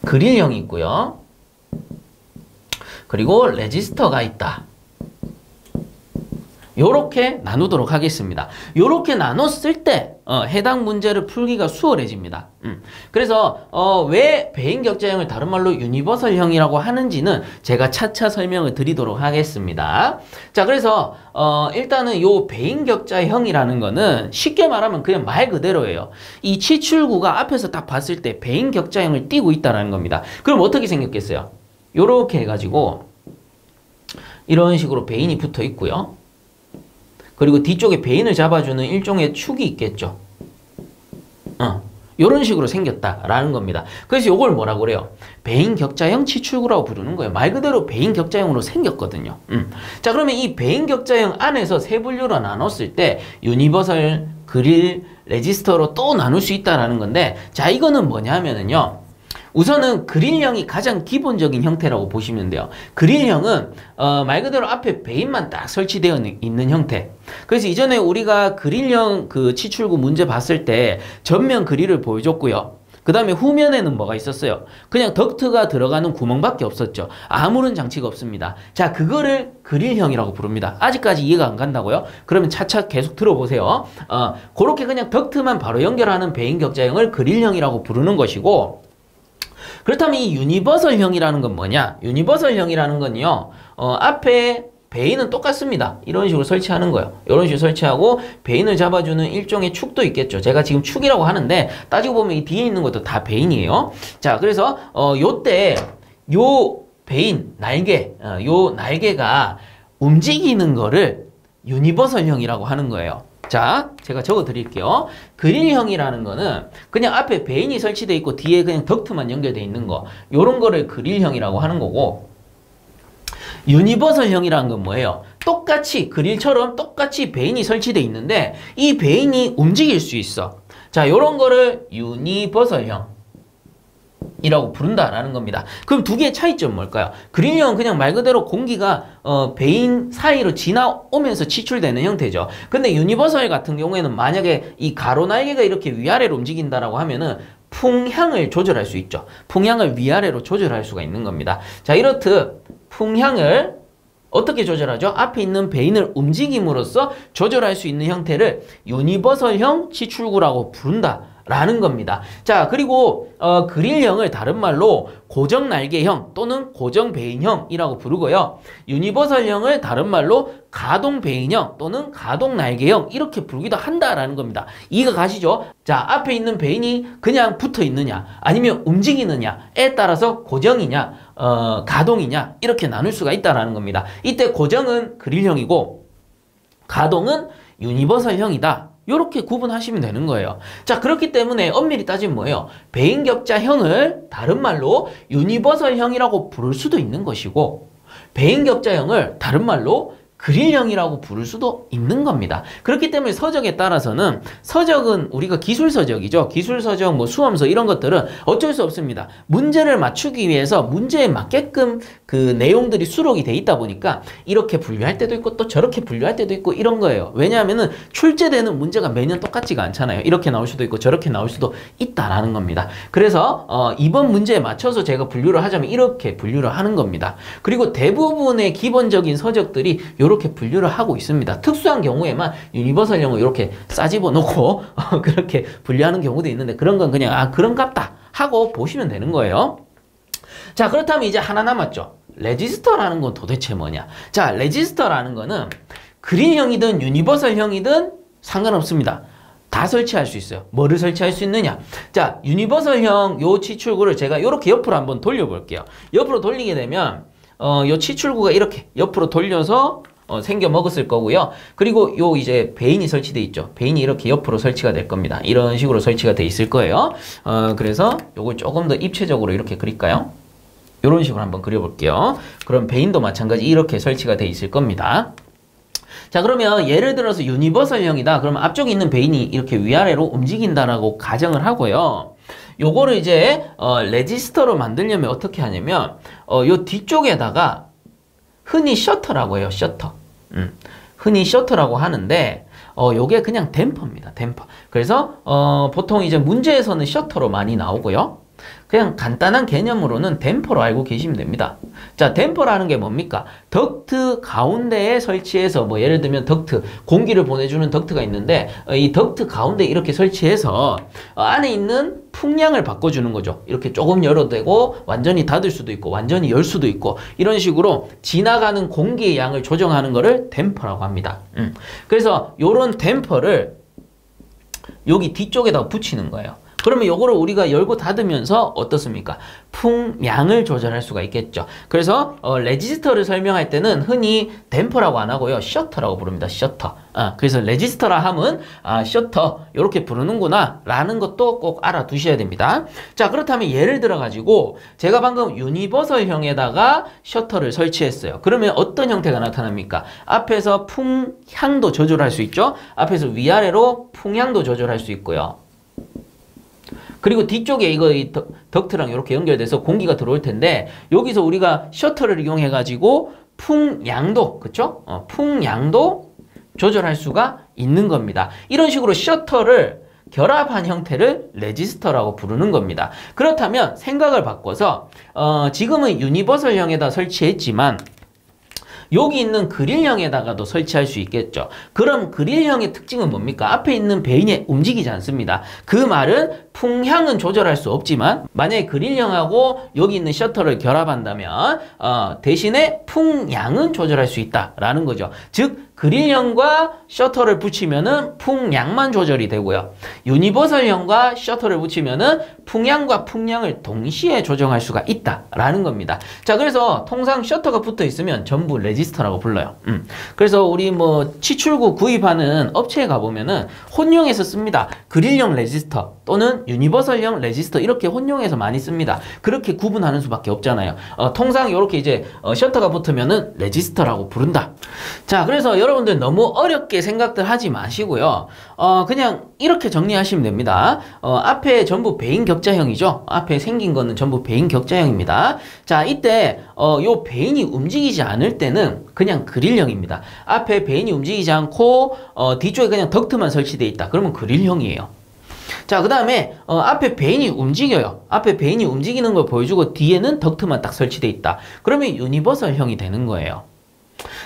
Speaker 1: 그릴형이 있고요. 그리고 레지스터가 있다. 요렇게 나누도록 하겠습니다. 요렇게 나눴을 때 해당 문제를 풀기가 수월해집니다. 그래서 왜 배인격자형을 다른 말로 유니버설형이라고 하는지는 제가 차차 설명을 드리도록 하겠습니다. 자, 그래서 일단은 요 배인격자형이라는 거는 쉽게 말하면 그냥 말 그대로예요. 이 치출구가 앞에서 딱 봤을 때 배인격자형을 띠고 있다는 겁니다. 그럼 어떻게 생겼겠어요? 요렇게 해가지고 이런 식으로 배인이 붙어 있고요. 그리고 뒤쪽에 배인을 잡아주는 일종의 축이 있겠죠. 이런 식으로 생겼다라는 겁니다. 그래서 이걸 뭐라고 그래요? 배인격자형 치출구라고 부르는 거예요. 말 그대로 배인격자형으로 생겼거든요. 자, 그러면 이 배인격자형 안에서 세 분류로 나눴을 때 유니버설, 그릴, 레지스터로 또 나눌 수 있다라는 건데, 자, 이거는 뭐냐면은요. 우선은 그릴형이 가장 기본적인 형태라고 보시면 돼요. 그릴형은 말 그대로 앞에 배인만 딱 설치되어 있는 형태. 그래서 이전에 우리가 그릴형 그 치출구 문제 봤을 때 전면 그릴을 보여줬고요. 그 다음에 후면에는 뭐가 있었어요? 그냥 덕트가 들어가는 구멍밖에 없었죠. 아무런 장치가 없습니다. 자, 그거를 그릴형이라고 부릅니다. 아직까지 이해가 안 간다고요? 그러면 차차 계속 들어보세요. 그렇게 그냥 덕트만 바로 연결하는 배인격자형을 그릴형이라고 부르는 것이고, 그렇다면 이 유니버설형이라는 건 뭐냐? 유니버설형이라는 건요, 앞에 배인은 똑같습니다. 이런 식으로 설치하는 거예요. 이런 식으로 설치하고 배인을 잡아주는 일종의 축도 있겠죠. 제가 지금 축이라고 하는데 따지고 보면 이 뒤에 있는 것도 다 배인이에요. 자, 그래서 요때 요 배인, 날개, 요 날개가 움직이는 거를 유니버설형이라고 하는 거예요. 자, 제가 적어 드릴게요. 그릴형이라는 거는 그냥 앞에 배인이 설치되어 있고 뒤에 그냥 덕트만 연결되어 있는 거, 요런 거를 그릴형이라고 하는 거고, 유니버설형이라는 건 뭐예요? 똑같이 그릴처럼 똑같이 배인이 설치되어 있는데 이 배인이 움직일 수 있어. 자, 요런 거를 유니버설형 이라고 부른다라는 겁니다. 그럼 두 개의 차이점은 뭘까요? 그릴형은 그냥 말 그대로 공기가 배인 사이로 지나오면서 치출되는 형태죠. 근데 유니버설 같은 경우에는 만약에 이 가로 날개가 이렇게 위아래로 움직인다라고 하면은 풍향을 조절할 수 있죠. 풍향을 위아래로 조절할 수가 있는 겁니다. 자, 이렇듯 풍향을 어떻게 조절하죠? 앞에 있는 배인을 움직임으로써 조절할 수 있는 형태를 유니버설형 치출구라고 부른다 라는 겁니다. 자, 그리고 그릴형을 다른 말로 고정 날개형 또는 고정 배인형이라고 부르고요. 유니버설형을 다른 말로 가동 배인형 또는 가동 날개형 이렇게 부르기도 한다라는 겁니다. 이해가 가시죠? 자, 앞에 있는 배인이 그냥 붙어 있느냐 아니면 움직이느냐에 따라서 고정이냐 가동이냐 이렇게 나눌 수가 있다라는 겁니다. 이때 고정은 그릴형이고 가동은 유니버설형이다. 요렇게 구분하시면 되는 거예요. 자, 그렇기 때문에 엄밀히 따지면 뭐예요? 배인격자형을 다른 말로 유니버설형이라고 부를 수도 있는 것이고, 배인격자형을 다른 말로 그릴형이라고 부를 수도 있는 겁니다. 그렇기 때문에 서적에 따라서는, 서적은 우리가 기술서적이죠. 기술서적, 뭐 수험서 이런 것들은 어쩔 수 없습니다. 문제를 맞추기 위해서 문제에 맞게끔 그 내용들이 수록이 돼 있다 보니까 이렇게 분류할 때도 있고 또 저렇게 분류할 때도 있고 이런 거예요. 왜냐하면은 출제되는 문제가 매년 똑같지가 않잖아요. 이렇게 나올 수도 있고 저렇게 나올 수도 있다라는 겁니다. 그래서 이번 문제에 맞춰서 제가 분류를 하자면 이렇게 분류를 하는 겁니다. 그리고 대부분의 기본적인 서적들이 이렇게 분류를 하고 있습니다. 특수한 경우에만 유니버설형을 이렇게 싸집어 놓고 그렇게 분류하는 경우도 있는데, 그런 건 그냥 그런갑다 하고 보시면 되는 거예요. 자, 그렇다면 이제 하나 남았죠. 레지스터라는 건 도대체 뭐냐? 자, 레지스터라는 거는 그릴형이든 유니버설형이든 상관없습니다. 다 설치할 수 있어요. 뭐를 설치할 수 있느냐? 자, 유니버설형 요 치출구를 제가 이렇게 옆으로 한번 돌려볼게요. 옆으로 돌리게 되면 요 치출구가 이렇게 옆으로 돌려서 생겨 먹었을 거고요. 그리고 요 이제 베인이 설치되어 있죠. 베인이 이렇게 옆으로 설치가 될 겁니다. 이런 식으로 설치가 돼 있을 거예요. 그래서 요걸 조금 더 입체적으로 이렇게 그릴까요? 이런 식으로 한번 그려볼게요. 그럼 베인도 마찬가지 이렇게 설치가 돼 있을 겁니다. 자, 그러면 예를 들어서 유니버설형이다. 그러면 앞쪽에 있는 베인이 이렇게 위아래로 움직인다라고 가정을 하고요. 요거를 이제 레지스터로 만들려면 어떻게 하냐면 요 뒤쪽에다가 흔히 셔터라고 해요. 셔터. 흔히 셔터라고 하는데 요게 그냥 댐퍼입니다. 댐퍼. 그래서 보통 이제 문제에서는 셔터로 많이 나오고요. 그냥 간단한 개념으로는 댐퍼로 알고 계시면 됩니다. 자, 댐퍼라는 게 뭡니까? 덕트 가운데에 설치해서, 뭐 예를 들면 덕트, 공기를 보내주는 덕트가 있는데 이 덕트 가운데 이렇게 설치해서 안에 있는 풍량을 바꿔주는 거죠. 이렇게 조금 열어도 되고 완전히 닫을 수도 있고 완전히 열 수도 있고, 이런 식으로 지나가는 공기의 양을 조정하는 거를 댐퍼라고 합니다. 그래서 요런 댐퍼를 여기 뒤쪽에다 붙이는 거예요. 그러면 요거를 우리가 열고 닫으면서 어떻습니까? 풍량을 조절할 수가 있겠죠. 그래서 레지스터를 설명할 때는 흔히 댐퍼라고 안 하고요. 셔터라고 부릅니다. 셔터. 그래서 레지스터라 함은 셔터 이렇게 부르는구나 라는 것도 꼭 알아두셔야 됩니다. 자, 그렇다면 예를 들어 가지고 제가 방금 유니버설형에다가 셔터를 설치했어요. 그러면 어떤 형태가 나타납니까? 앞에서 풍향도 조절할 수 있죠. 앞에서 위아래로 풍향도 조절할 수 있고요. 그리고 뒤쪽에 이 덕트랑 이렇게 연결돼서 공기가 들어올 텐데, 여기서 우리가 셔터를 이용해 가지고 풍량도, 그쵸? 풍량도 조절할 수가 있는 겁니다. 이런 식으로 셔터를 결합한 형태를 레지스터라고 부르는 겁니다. 그렇다면 생각을 바꿔서 지금은 유니버설형에다 설치했지만 여기 있는 그릴형에다가도 설치할 수 있겠죠. 그럼 그릴형의 특징은 뭡니까? 앞에 있는 베인이 움직이지 않습니다. 그 말은 풍향은 조절할 수 없지만 만약에 그릴형하고 여기 있는 셔터를 결합한다면 대신에 풍량은 조절할 수 있다라는 거죠. 즉 그릴형과 셔터를 붙이면은 풍량만 조절이 되고요. 유니버설형과 셔터를 붙이면은 풍향과 풍량을 동시에 조정할 수가 있다라는 겁니다. 자, 그래서 통상 셔터가 붙어 있으면 전부 레지스터라고 불러요. 그래서 우리 뭐 치출구 구입하는 업체에 가보면은 혼용해서 씁니다. 그릴형 레지스터 또는 유니버설형 레지스터 이렇게 혼용해서 많이 씁니다. 그렇게 구분하는 수밖에 없잖아요. 통상 이렇게 이제 셔터가 붙으면은 레지스터라고 부른다. 자, 그래서 여러분들 너무 어렵게 생각들 하지 마시고요. 그냥 이렇게 정리하시면 됩니다. 앞에 전부 베인 격자형이죠. 앞에 생긴 거는 전부 베인 격자형입니다. 자, 이때 요 베인이 움직이지 않을 때는 그냥 그릴형입니다. 앞에 베인이 움직이지 않고 뒤쪽에 그냥 덕트만 설치되어 있다. 그러면 그릴형이에요. 자, 그 다음에 앞에 베인이 움직여요. 앞에 베인이 움직이는 걸 보여주고 뒤에는 덕트만 딱 설치되어 있다. 그러면 유니버설형이 되는 거예요.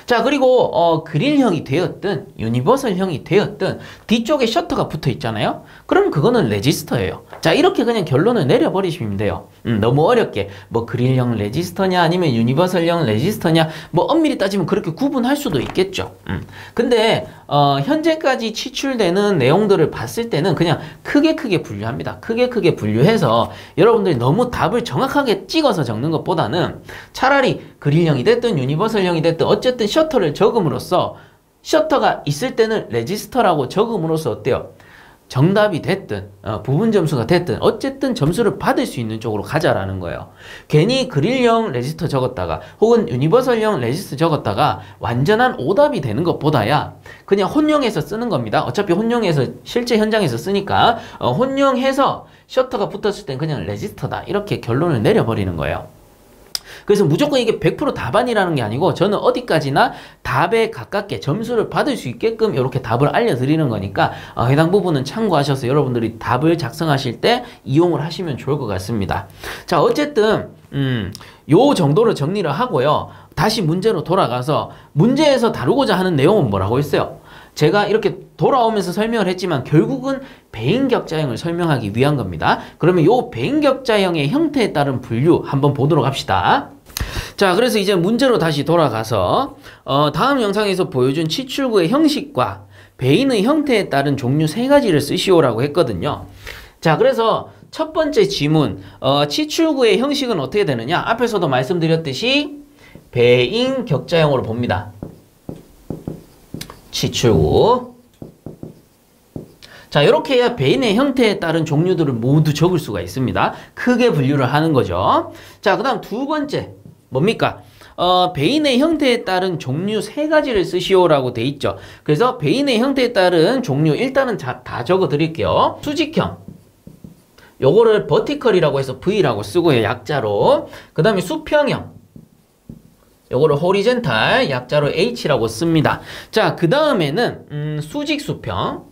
Speaker 1: 자, 그리고 그릴형이 되었든 유니버설형이 되었든 뒤쪽에 셔터가 붙어 있잖아요. 그럼 그거는 레지스터예요. 자, 이렇게 그냥 결론을 내려버리시면 돼요. 너무 어렵게 뭐 그릴형 레지스터냐 아니면 유니버설형 레지스터냐 뭐 엄밀히 따지면 그렇게 구분할 수도 있겠죠. 근데 현재까지 치출되는 내용들을 봤을 때는 그냥 크게 분류합니다. 크게 분류해서 여러분들이 너무 답을 정확하게 찍어서 적는 것보다는 차라리 그릴형이 됐든 유니버설형이 됐든 어쨌든 셔터를 적음으로써 셔터가 있을 때는 레지스터라고 적음으로써 어때요? 정답이 됐든 부분 점수가 됐든 어쨌든 점수를 받을 수 있는 쪽으로 가자라는 거예요. 괜히 그릴형 레지스터 적었다가 혹은 유니버설형 레지스터 적었다가 완전한 오답이 되는 것보다야 그냥 혼용해서 쓰는 겁니다. 어차피 혼용해서 실제 현장에서 쓰니까 혼용해서 셔터가 붙었을 땐 그냥 레지스터다 이렇게 결론을 내려버리는 거예요. 그래서 무조건 이게 100% 답안이라는 게 아니고 저는 어디까지나 답에 가깝게 점수를 받을 수 있게끔 이렇게 답을 알려드리는 거니까 해당 부분은 참고하셔서 여러분들이 답을 작성하실 때 이용을 하시면 좋을 것 같습니다. 자, 어쨌든 요 정도로 정리를 하고요. 다시 문제로 돌아가서 문제에서 다루고자 하는 내용은 뭐라고 했어요? 제가 이렇게 돌아오면서 설명을 했지만 결국은 배인격자형을 설명하기 위한 겁니다. 그러면 요 배인격자형의 형태에 따른 분류 한번 보도록 합시다. 자, 그래서 이제 문제로 다시 돌아가서 다음 영상에서 보여준 치출구의 형식과 배인의 형태에 따른 종류 3가지를 쓰시오라고 했거든요. 자, 그래서 첫 번째 지문 치출구의 형식은 어떻게 되느냐? 앞에서도 말씀드렸듯이 배인격자형으로 봅니다. 치출구. 자, 이렇게 해야 배인의 형태에 따른 종류들을 모두 적을 수가 있습니다. 크게 분류를 하는 거죠. 자, 그 다음 두 번째 뭡니까? 배인의 형태에 따른 종류 3가지를 쓰시오라고 돼 있죠. 그래서 배인의 형태에 따른 종류 일단은 다 적어 드릴게요. 수직형, 요거를 버티컬이라고 해서 V라고 쓰고요, 약자로. 그 다음에 수평형, 요거를 호리젠탈, 약자로 H라고 씁니다. 자, 그 다음에는 수직수평.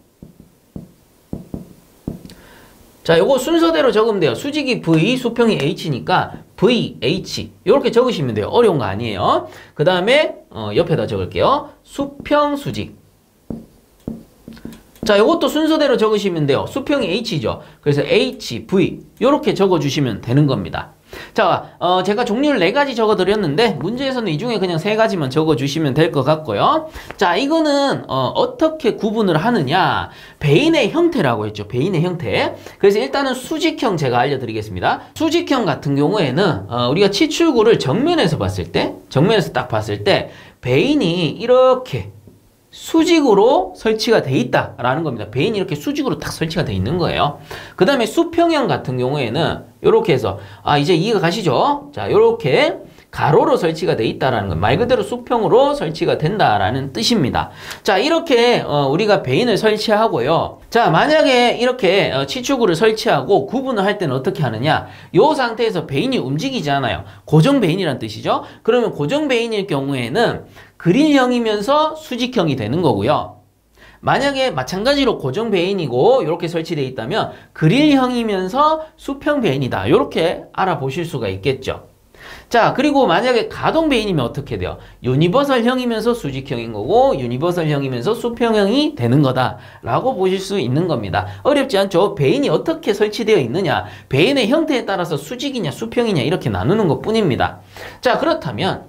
Speaker 1: 자, 요거 순서대로 적으면 돼요. 수직이 V, 수평이 H니까 V, H 요렇게 적으시면 돼요. 어려운 거 아니에요. 그 다음에 옆에다 적을게요. 수평, 수직. 자, 요것도 순서대로 적으시면 돼요. 수평이 H죠. 그래서 H, V 요렇게 적어주시면 되는 겁니다. 자, 제가 종류를 4가지 적어드렸는데 문제에서는 이 중에 그냥 3가지만 적어주시면 될 것 같고요. 자, 이거는 어떻게 구분을 하느냐? 배인의 형태라고 했죠. 배인의 형태. 그래서 일단은 수직형 제가 알려드리겠습니다. 수직형 같은 경우에는 우리가 치출구를 정면에서 봤을 때, 정면에서 딱 봤을 때 배인이 이렇게 수직으로 설치가 돼 있다라는 겁니다. 배인이 이렇게 수직으로 딱 설치가 돼 있는 거예요. 그 다음에 수평형 같은 경우에는 이렇게 해서 이제 이해가 가시죠? 자, 이렇게 가로로 설치가 돼 있다라는 건 말 그대로 수평으로 설치가 된다라는 뜻입니다. 자, 이렇게 우리가 배인을 설치하고요. 자, 만약에 이렇게 치출구를 설치하고 구분을 할 때는 어떻게 하느냐? 이 상태에서 배인이 움직이지 않아요. 고정 배인이란 뜻이죠. 그러면 고정 배인일 경우에는 그릴형이면서 수직형이 되는 거고요. 만약에 마찬가지로 고정 배인이고 이렇게 설치되어 있다면 그릴형이면서 수평 배인이다. 이렇게 알아보실 수가 있겠죠. 자, 그리고 만약에 가동 배인이면 어떻게 돼요? 유니버설형이면서 수직형인 거고 유니버설형이면서 수평형이 되는 거다 라고 보실 수 있는 겁니다. 어렵지 않죠? 배인이 어떻게 설치되어 있느냐, 배인의 형태에 따라서 수직이냐 수평이냐 이렇게 나누는 것 뿐입니다. 자, 그렇다면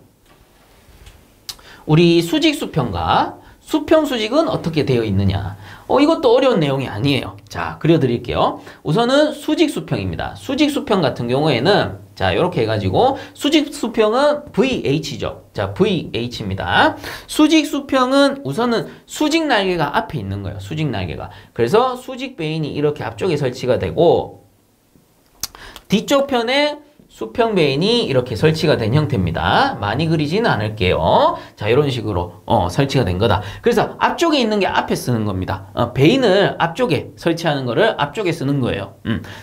Speaker 1: 우리 수직 수평과 수평 수직은 어떻게 되어 있느냐? 이것도 어려운 내용이 아니에요. 자, 그려드릴게요. 우선은 수직 수평입니다. 수직 수평 같은 경우에는 자, 이렇게 해가지고 수직 수평은 VH죠. 자, VH입니다. 수직 수평은 우선은 수직 날개가 앞에 있는 거예요. 수직 날개가. 그래서 수직 베인이 이렇게 앞쪽에 설치가 되고 뒤쪽 편에 수평 베인이 이렇게 설치가 된 형태입니다. 많이 그리지는 않을게요. 자, 이런 식으로 설치가 된 거다. 그래서 앞쪽에 있는 게 앞에 쓰는 겁니다. 베인을 앞쪽에 설치하는 거를 앞쪽에 쓰는 거예요.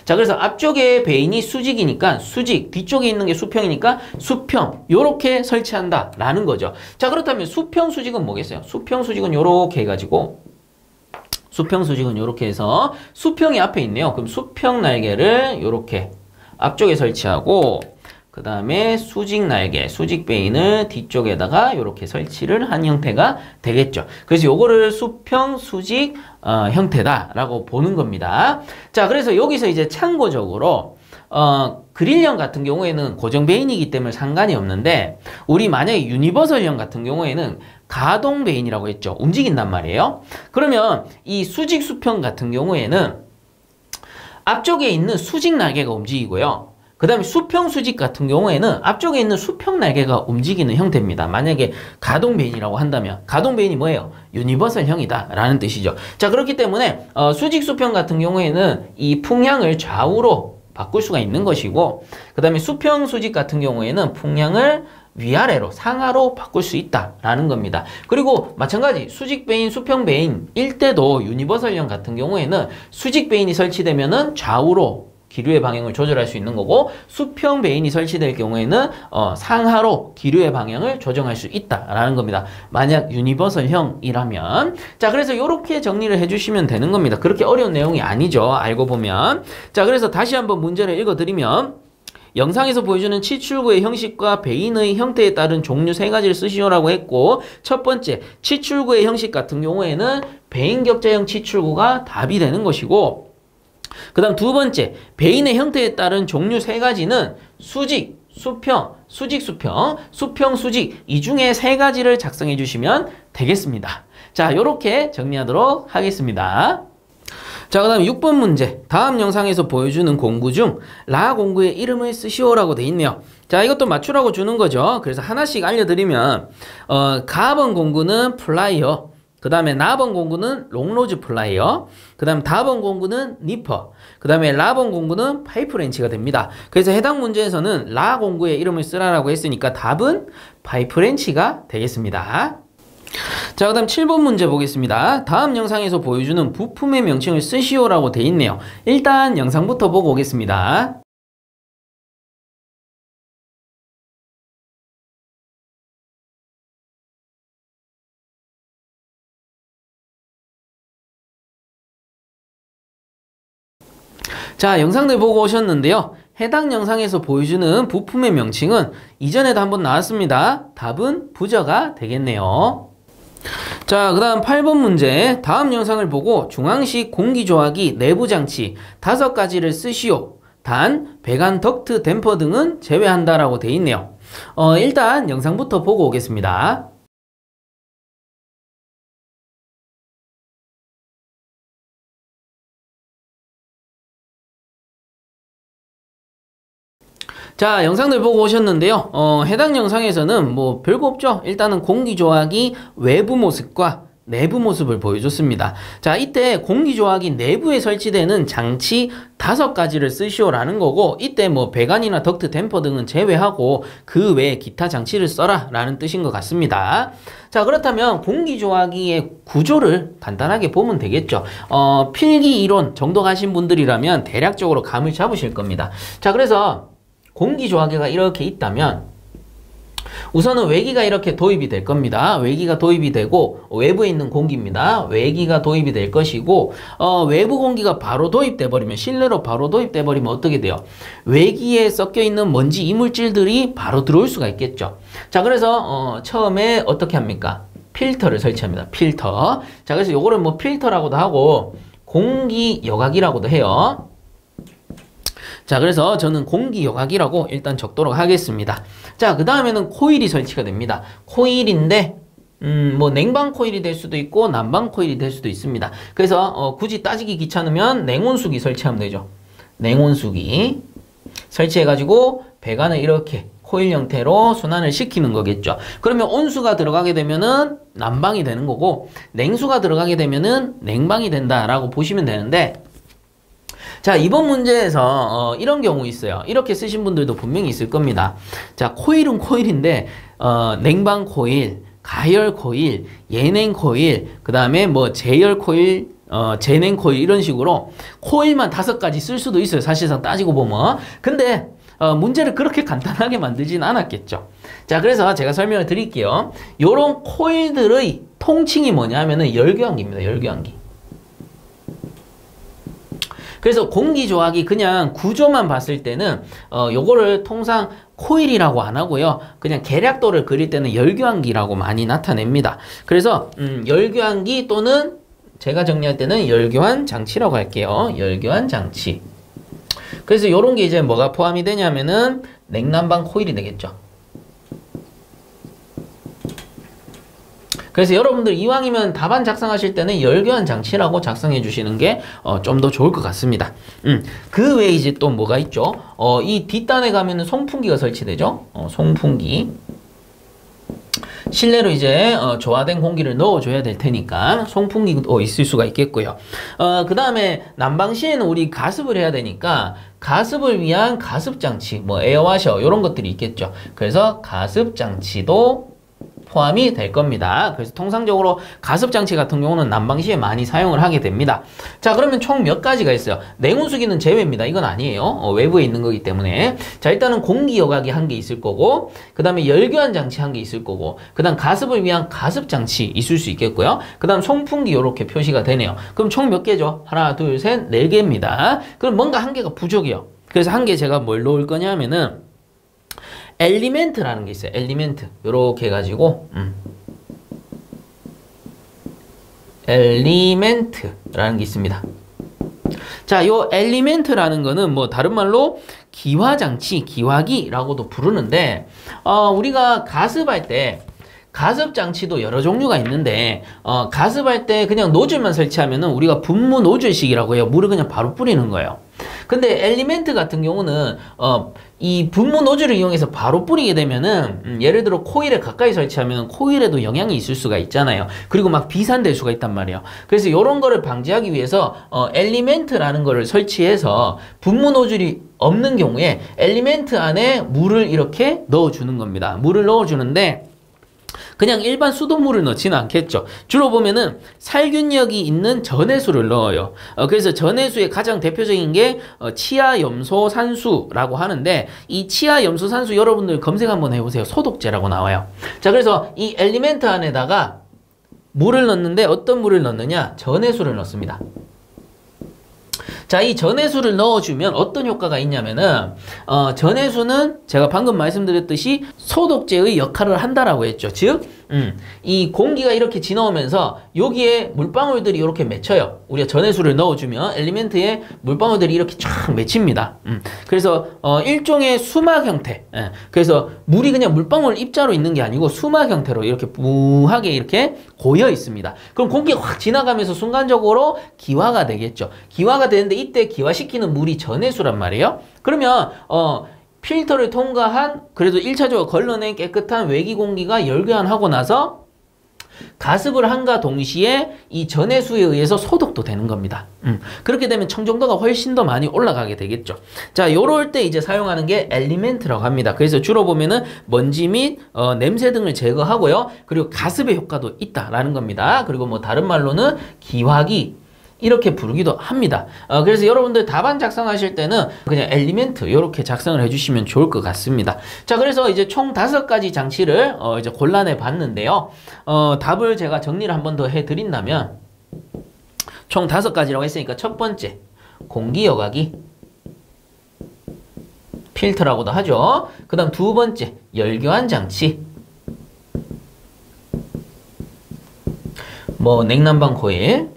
Speaker 1: 자, 그래서 앞쪽에 베인이 수직이니까 수직, 뒤쪽에 있는 게 수평이니까 수평, 요렇게 설치한다 라는 거죠. 자, 그렇다면 수평 수직은 뭐겠어요? 수평 수직은 요렇게 해가지고 수평 수직은 요렇게 해서 수평이 앞에 있네요. 그럼 수평 날개를 요렇게 앞쪽에 설치하고 그 다음에 수직 날개, 수직 베인을 뒤쪽에다가 이렇게 설치를 한 형태가 되겠죠. 그래서 요거를 수평 수직 형태다라고 보는 겁니다. 자, 그래서 여기서 이제 참고적으로 그릴형 같은 경우에는 고정 베인이기 때문에 상관이 없는데 우리 만약에 유니버설형 같은 경우에는 가동 베인이라고 했죠. 움직인단 말이에요. 그러면 이 수직 수평 같은 경우에는 앞쪽에 있는 수직 날개가 움직이고요. 그 다음에 수평 수직 같은 경우에는 앞쪽에 있는 수평 날개가 움직이는 형태입니다. 만약에 가동 베인이라고 한다면 가동 베인이 뭐예요? 유니버설형이다 라는 뜻이죠. 자, 그렇기 때문에 수직 수평 같은 경우에는 이 풍향을 좌우로 바꿀 수가 있는 것이고, 그 다음에 수평 수직 같은 경우에는 풍향을 위아래로 상하로 바꿀 수 있다라는 겁니다. 그리고 마찬가지 수직 베인, 수평 베인일 때도 유니버설형 같은 경우에는 수직 베인이 설치되면은 좌우로 기류의 방향을 조절할 수 있는 거고, 수평 베인이 설치될 경우에는 상하로 기류의 방향을 조정할 수 있다라는 겁니다. 만약 유니버설형이라면. 자, 그래서 이렇게 정리를 해주시면 되는 겁니다. 그렇게 어려운 내용이 아니죠, 알고 보면. 자, 그래서 다시 한번 문제를 읽어드리면, 영상에서 보여주는 치출구의 형식과 베인의 형태에 따른 종류 세 가지를 쓰시오라고 했고, 첫 번째 치출구의 형식 같은 경우에는 베인 격자형 치출구가 답이 되는 것이고, 그 다음 두 번째 베인의 형태에 따른 종류 세 가지는 수직, 수평, 수직, 수평, 수평, 수직, 이 중에 세 가지를 작성해 주시면 되겠습니다. 자, 요렇게 정리하도록 하겠습니다. 자, 그 다음 6번 문제. 다음 영상에서 보여주는 공구 중 라 공구의 이름을 쓰시오라고 돼 있네요. 자, 이것도 맞추라고 주는 거죠. 그래서 하나씩 알려드리면, 가번 공구는 플라이어, 그 다음에 나번 공구는 롱로즈 플라이어, 그 다음 다번 공구는 니퍼, 그 다음에 라번 공구는 파이프렌치가 됩니다. 그래서 해당 문제에서는 라 공구의 이름을 쓰라라고 했으니까 답은 파이프렌치가 되겠습니다. 자, 그 다음 7번 문제 보겠습니다. 다음 영상에서 보여주는 부품의 명칭을 쓰시오라고 돼 있네요. 일단 영상부터 보고 오겠습니다. 자, 영상들 보고 오셨는데요. 해당 영상에서 보여주는 부품의 명칭은 이전에도 한번 나왔습니다. 답은 부저가 되겠네요. 자, 그 다음 8번 문제. 다음 영상을 보고 중앙식 공기조화기 내부장치 5가지를 쓰시오. 단, 배관 덕트 댐퍼 등은 제외한다라고 돼 있네요. 일단 영상부터 보고 오겠습니다. 자, 영상들 보고 오셨는데요. 해당 영상에서는 뭐 별거 없죠. 일단은 공기조화기 외부 모습과 내부 모습을 보여줬습니다. 자, 이때 공기조화기 내부에 설치되는 장치 5가지를 쓰시오라는 거고, 이때 뭐 배관이나 덕트 댐퍼 등은 제외하고 그 외에 기타 장치를 써라 라는 뜻인 것 같습니다. 자, 그렇다면 공기조화기의 구조를 간단하게 보면 되겠죠. 필기 이론 정도 가신 분들이라면 대략적으로 감을 잡으실 겁니다. 자, 그래서 공기조화기가 이렇게 있다면 우선은 외기가 이렇게 도입이 될 겁니다. 외기가 도입이 되고 외부에 있는 공기입니다. 외기가 도입이 될 것이고, 외부 공기가 바로 도입돼 버리면, 실내로 바로 도입돼 버리면 어떻게 돼요? 외기에 섞여 있는 먼지 이물질들이 바로 들어올 수가 있겠죠. 자, 그래서 처음에 어떻게 합니까? 필터를 설치합니다. 필터. 자, 그래서 요거를 뭐 필터라고도 하고 공기 여각이라고도 해요. 자, 그래서 저는 공기 여각이라고 일단 적도록 하겠습니다. 자, 그 다음에는 코일이 설치가 됩니다. 코일인데 뭐 냉방 코일이 될 수도 있고 난방 코일이 될 수도 있습니다. 그래서 굳이 따지기 귀찮으면 냉온수기 설치하면 되죠. 냉온수기 설치해가지고 배관을 이렇게 코일 형태로 순환을 시키는 거겠죠. 그러면 온수가 들어가게 되면은 난방이 되는 거고, 냉수가 들어가게 되면은 냉방이 된다라고 보시면 되는데, 자, 이번 문제에서 이런 경우 있어요. 이렇게 쓰신 분들도 분명히 있을 겁니다. 자, 코일은 코일인데 냉방 코일, 가열 코일, 예냉 코일, 그 다음에 뭐 제열 코일, 제냉 코일, 이런 식으로 코일만 5가지 쓸 수도 있어요. 사실상 따지고 보면. 근데 문제를 그렇게 간단하게 만들진 않았겠죠. 자, 그래서 제가 설명을 드릴게요. 요런 코일들의 통칭이 뭐냐면은 열교환기입니다. 열교환기. 그래서 공기조화기 그냥 구조만 봤을 때는 요거를 통상 코일이라고 안 하고요. 그냥 계략도를 그릴 때는 열교환기라고 많이 나타냅니다. 그래서 열교환기 또는 제가 정리할 때는 열교환 장치라고 할게요. 열교환 장치. 그래서 요런 게 이제 뭐가 포함이 되냐면은 냉난방 코일이 되겠죠. 그래서 여러분들 이왕이면 답안 작성하실 때는 열교환 장치라고 작성해 주시는 게 좀 더 좋을 것 같습니다. 그 외에 이제 또 뭐가 있죠? 이 뒷단에 가면은 송풍기가 설치되죠? 송풍기. 실내로 이제 조화된 공기를 넣어줘야 될 테니까 송풍기도 있을 수가 있겠고요. 그 다음에 난방시에는 우리 가습을 해야 되니까 가습을 위한 가습장치, 뭐 에어와셔 이런 것들이 있겠죠. 그래서 가습장치도 포함이 될 겁니다. 그래서 통상적으로 가습장치 같은 경우는 난방시에 많이 사용을 하게 됩니다. 자, 그러면 총 몇 가지가 있어요. 냉온수기는 제외입니다. 이건 아니에요. 외부에 있는 거기 때문에. 자, 일단은 공기여각이 한 개 있을 거고, 그 다음에 열교환 장치 한 개 있을 거고, 그 다음 가습을 위한 가습장치 있을 수 있겠고요. 그 다음 송풍기 이렇게 표시가 되네요. 그럼 총 몇 개죠? 하나, 둘, 셋, 네 개입니다. 그럼 뭔가 한 개가 부족해요. 그래서 한 개 제가 뭘 넣을 거냐면은 엘리멘트라는 게 있어요. 엘리멘트. 요렇게 해가지고, 엘리멘트라는 게 있습니다. 자, 요 엘리멘트라는 거는 뭐 다른 말로 기화장치, 기화기라고도 부르는데, 우리가 가습할 때, 가습장치도 여러 종류가 있는데, 가습할 때 그냥 노즐만 설치하면은 우리가 분무 노즐식이라고 해요. 물을 그냥 바로 뿌리는 거예요. 근데 엘리멘트 같은 경우는 이 분무 노즐을 이용해서 바로 뿌리게 되면은 예를 들어 코일에 가까이 설치하면 코일에도 영향이 있을 수가 있잖아요. 그리고 막 비산될 수가 있단 말이에요. 그래서 이런 거를 방지하기 위해서 엘리멘트라는 거를 설치해서 분무 노즐이 없는 경우에 엘리멘트 안에 물을 이렇게 넣어주는 겁니다. 물을 넣어주는데 그냥 일반 수돗물을 넣지는 않겠죠. 주로 보면은 살균력이 있는 전해수를 넣어요. 그래서 전해수의 가장 대표적인 게 치아염소산수라고 하는데 이 치아염소산수 여러분들 검색 한번 해보세요. 소독제라고 나와요. 자, 그래서 이 엘리멘트 안에다가 물을 넣는데 어떤 물을 넣느냐? 전해수를 넣습니다. 자, 이 전해수를 넣어주면 어떤 효과가 있냐면은 전해수는 제가 방금 말씀드렸듯이 소독제의 역할을 한다라고 했죠. 즉, 이 공기가 이렇게 지나오면서 여기에 물방울들이 이렇게 맺혀요. 우리가 전해수를 넣어주면 엘리멘트에 물방울들이 이렇게 쫙 맺힙니다. 그래서 일종의 수막 형태. 그래서 물이 그냥 물방울 입자로 있는 게 아니고 수막 형태로 이렇게 무하게 이렇게 고여 있습니다. 그럼 공기가 확 지나가면서 순간적으로 기화가 되겠죠. 기화가 되는데 이때 기화시키는 물이 전해수란 말이에요. 그러면 필터를 통과한 그래도 1차적으로 걸러낸 깨끗한 외기 공기가 열교환하고 나서 가습을 한과 동시에 이 전해수에 의해서 소독도 되는 겁니다. 그렇게 되면 청정도가 훨씬 더 많이 올라가게 되겠죠. 자, 요럴 때 이제 사용하는 게 엘리멘트라고 합니다. 그래서 주로 보면은 먼지 및 냄새 등을 제거하고요. 그리고 가습의 효과도 있다라는 겁니다. 그리고 뭐 다른 말로는 기화기 이렇게 부르기도 합니다. 그래서 여러분들 답안 작성하실 때는 그냥 엘리멘트 이렇게 작성을 해주시면 좋을 것 같습니다. 자, 그래서 이제 총 5가지 장치를 이제 골라내 봤는데요. 답을 제가 정리를 한 번 더 해드린다면 총 5가지라고 했으니까 첫 번째 공기 여과기 필터라고도 하죠. 그 다음 두 번째 열교환 장치 뭐 냉난방 코일.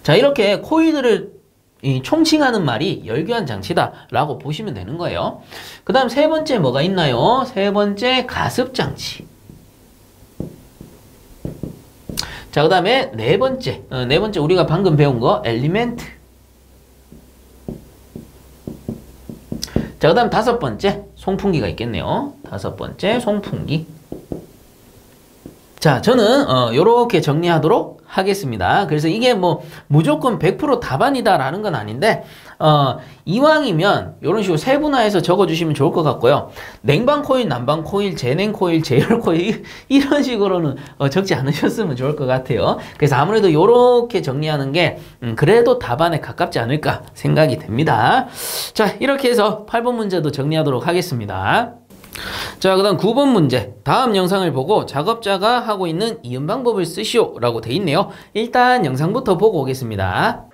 Speaker 1: 자, 이렇게 코일들을 총칭하는 말이 열교환 장치다라고 보시면 되는 거예요. 그 다음 세 번째 뭐가 있나요? 세 번째 가습 장치. 자, 그 다음에 네 번째 우리가 방금 배운 거 엘리멘트. 자, 그 다음 다섯 번째 송풍기가 있겠네요. 다섯 번째 송풍기. 자, 저는 요렇게 정리하도록 하겠습니다. 그래서 이게 뭐 무조건 100% 답안이다라는 건 아닌데 이왕이면 이런 식으로 세분화해서 적어주시면 좋을 것 같고요. 냉방 코일, 난방 코일, 재냉 코일, 제열 코일 이런 식으로는 적지 않으셨으면 좋을 것 같아요. 그래서 아무래도 이렇게 정리하는 게 그래도 답안에 가깝지 않을까 생각이 됩니다. 자, 이렇게 해서 8번 문제도 정리하도록 하겠습니다. 자, 그 다음 9번 문제. 다음 영상을 보고 작업자가 하고 있는 이음 방법을 쓰시오 라고 돼 있네요. 일단 영상부터 보고 오겠습니다.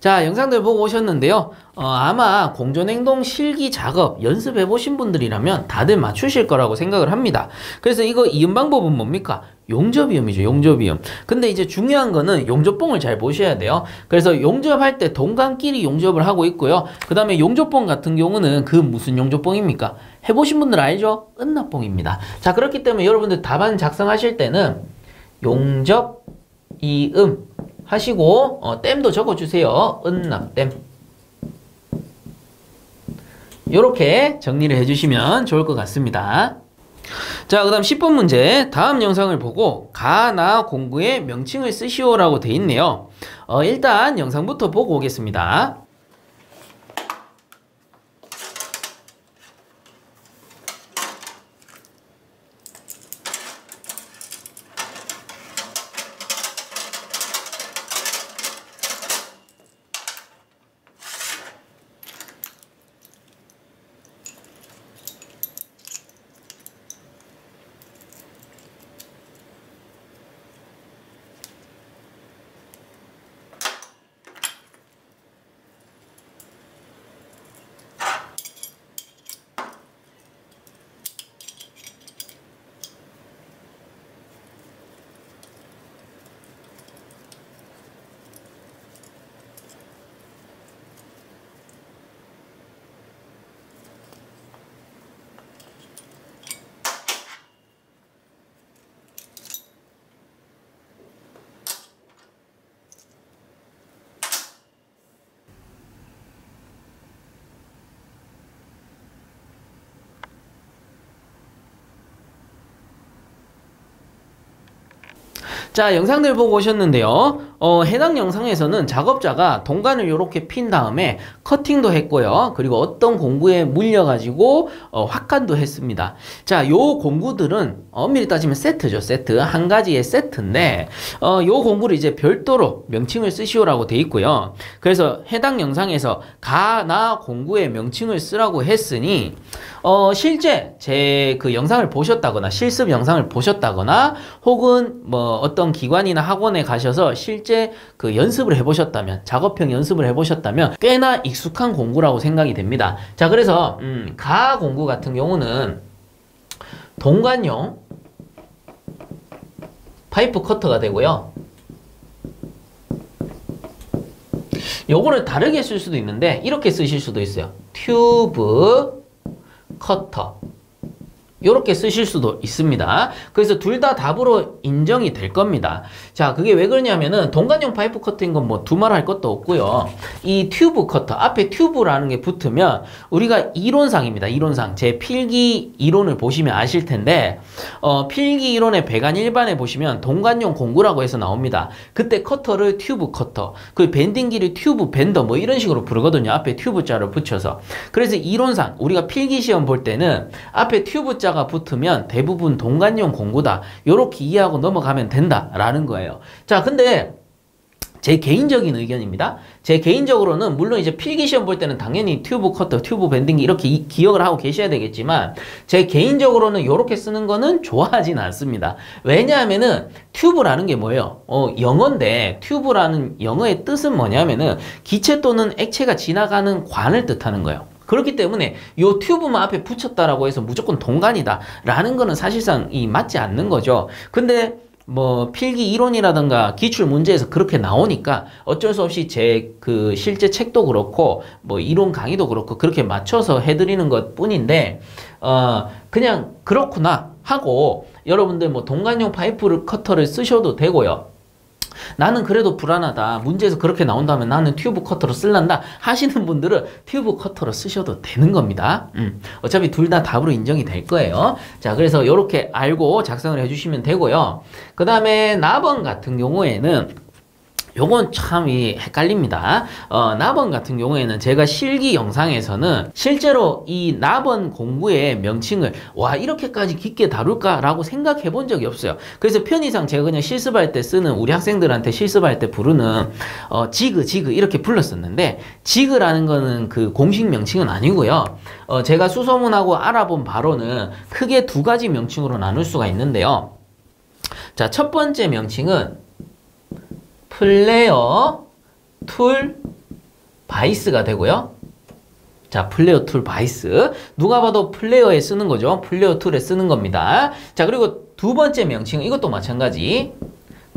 Speaker 1: 자, 영상들 보고 오셨는데요. 아마 공존행동 실기 작업 연습해 보신 분들이라면 다들 맞추실 거라고 생각을 합니다. 그래서 이거 이음 방법은 뭡니까? 용접이음이죠. 용접이음. 근데 이제 중요한 거는 용접봉을 잘 보셔야 돼요. 그래서 용접할 때 동간끼리 용접을 하고 있고요. 그 다음에 용접봉 같은 경우는 그 무슨 용접봉입니까? 해보신 분들 알죠? 은납봉입니다. 자, 그렇기 때문에 여러분들 답안 작성하실 때는 용접, 이음 하시고 댐도 적어주세요. 은납댐. 요렇게 정리를 해주시면 좋을 것 같습니다. 자, 그 다음 10번 문제. 다음 영상을 보고 가나 공구의 명칭을 쓰시오라고 돼 있네요. 일단 영상부터 보고 오겠습니다. 자, 영상들 보고 오셨는데요. 해당 영상에서는 작업자가 동간을 이렇게 핀 다음에 커팅도 했고요. 그리고 어떤 공구에 물려가지고 확간도 했습니다. 자, 요 공구들은 엄밀히 따지면 세트죠. 세트. 한 가지의 세트인데 요 공구를 이제 별도로 명칭을 쓰시오라고 돼 있고요. 그래서 해당 영상에서 가나 공구의 명칭을 쓰라고 했으니 실제 제 그 영상을 보셨다거나 실습 영상을 보셨다거나 혹은 뭐 어떤 기관이나 학원에 가셔서 실제 그 연습을 해보셨다면 작업형 연습을 해보셨다면 꽤나 익숙한 공구라고 생각이 됩니다. 자, 그래서 가 공구 같은 경우는 동관용 파이프 커터가 되고요. 요거를 다르게 쓸 수도 있는데 이렇게 쓰실 수도 있어요. 튜브 커터. 요렇게 쓰실 수도 있습니다. 그래서 둘 다 답으로 인정이 될 겁니다. 자, 그게 왜 그러냐면은 동간용 파이프 커터인 건 뭐 두말할 것도 없고요. 이 튜브 커터, 앞에 튜브라는 게 붙으면 우리가 이론상입니다. 이론상. 제 필기 이론을 보시면 아실 텐데 필기 이론의 배관 일반에 보시면 동간용 공구라고 해서 나옵니다. 그때 커터를 튜브 커터, 그 밴딩기를 튜브 밴더 뭐 이런 식으로 부르거든요. 앞에 튜브 자를 붙여서. 그래서 이론상 우리가 필기 시험 볼 때는 앞에 튜브 자 가 붙으면 대부분 동간용 공구다. 요렇게 이해하고 넘어가면 된다라는 거예요. 자, 근데 제 개인적인 의견입니다. 제 개인적으로는 물론 이제 필기시험 볼 때는 당연히 튜브 커터, 튜브 밴딩 이렇게 기억을 하고 계셔야 되겠지만 제 개인적으로는 이렇게 쓰는 거는 좋아하진 않습니다. 왜냐하면은 튜브라는 게 뭐예요? 영어인데 튜브라는 영어의 뜻은 뭐냐면은 기체 또는 액체가 지나가는 관을 뜻하는 거예요. 그렇기 때문에 요 튜브만 앞에 붙였다라고 해서 무조건 동간이다 라는 거는 사실상 맞지 않는 거죠. 근데 뭐 필기 이론이라든가 기출 문제에서 그렇게 나오니까 어쩔 수 없이 제 그 실제 책도 그렇고 뭐 이론 강의도 그렇고 그렇게 맞춰서 해드리는 것 뿐인데 그냥 그렇구나 하고 여러분들 뭐 동간용 파이프 커터를 쓰셔도 되고요. 나는 그래도 불안하다. 문제에서 그렇게 나온다면 나는 튜브 커터로 쓸란다 하시는 분들은 튜브 커터로 쓰셔도 되는 겁니다. 어차피 둘 다 답으로 인정이 될 거예요. 자, 그래서 이렇게 알고 작성을 해주시면 되고요. 그 다음에 나번 같은 경우에는 요건 참 헷갈립니다. 나번 같은 경우에는 제가 실기 영상에서는 실제로 이 나번 공구의 명칭을 와 이렇게까지 깊게 다룰까라고 생각해 본 적이 없어요. 그래서 편의상 제가 그냥 실습할 때 쓰는 우리 학생들한테 실습할 때 부르는 지그 이렇게 불렀었는데 지그라는 거는 그 공식 명칭은 아니고요. 제가 수소문하고 알아본 바로는 크게 두 가지 명칭으로 나눌 수가 있는데요. 자, 첫 번째 명칭은 플레어 툴 바이스가 되고요. 자, 플레이어 툴 바이스. 누가 봐도 플레이어에 쓰는 거죠. 플레이어 툴에 쓰는 겁니다. 자, 그리고 두 번째 명칭은 이것도 마찬가지.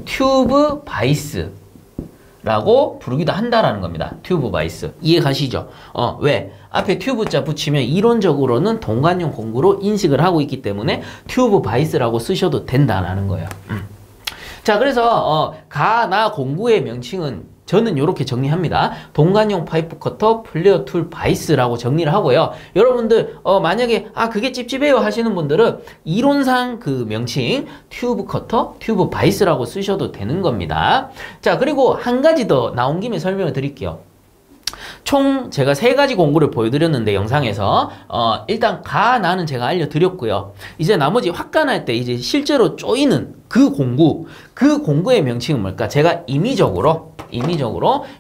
Speaker 1: 튜브 바이스. 라고 부르기도 한다라는 겁니다. 튜브 바이스. 이해 가시죠? 왜? 앞에 튜브자 붙이면 이론적으로는 동관용 공구로 인식을 하고 있기 때문에 튜브 바이스라고 쓰셔도 된다라는 거예요. 자, 그래서 가나 공구의 명칭은 저는 이렇게 정리합니다. 동관용 파이프 커터 플레이어 툴 바이스라고 정리를 하고요. 여러분들 만약에 그게 찝찝해요 하시는 분들은 이론상 그 명칭 튜브 커터, 튜브 바이스라고 쓰셔도 되는 겁니다. 자, 그리고 한 가지 더 나온 김에 설명을 드릴게요. 총 제가 3가지 공구를 보여드렸는데 영상에서 일단 가나는 제가 알려드렸고요. 이제 나머지 확간할 때 이제 실제로 쪼이는 그 공구의 명칭은 뭘까? 제가 임의적으로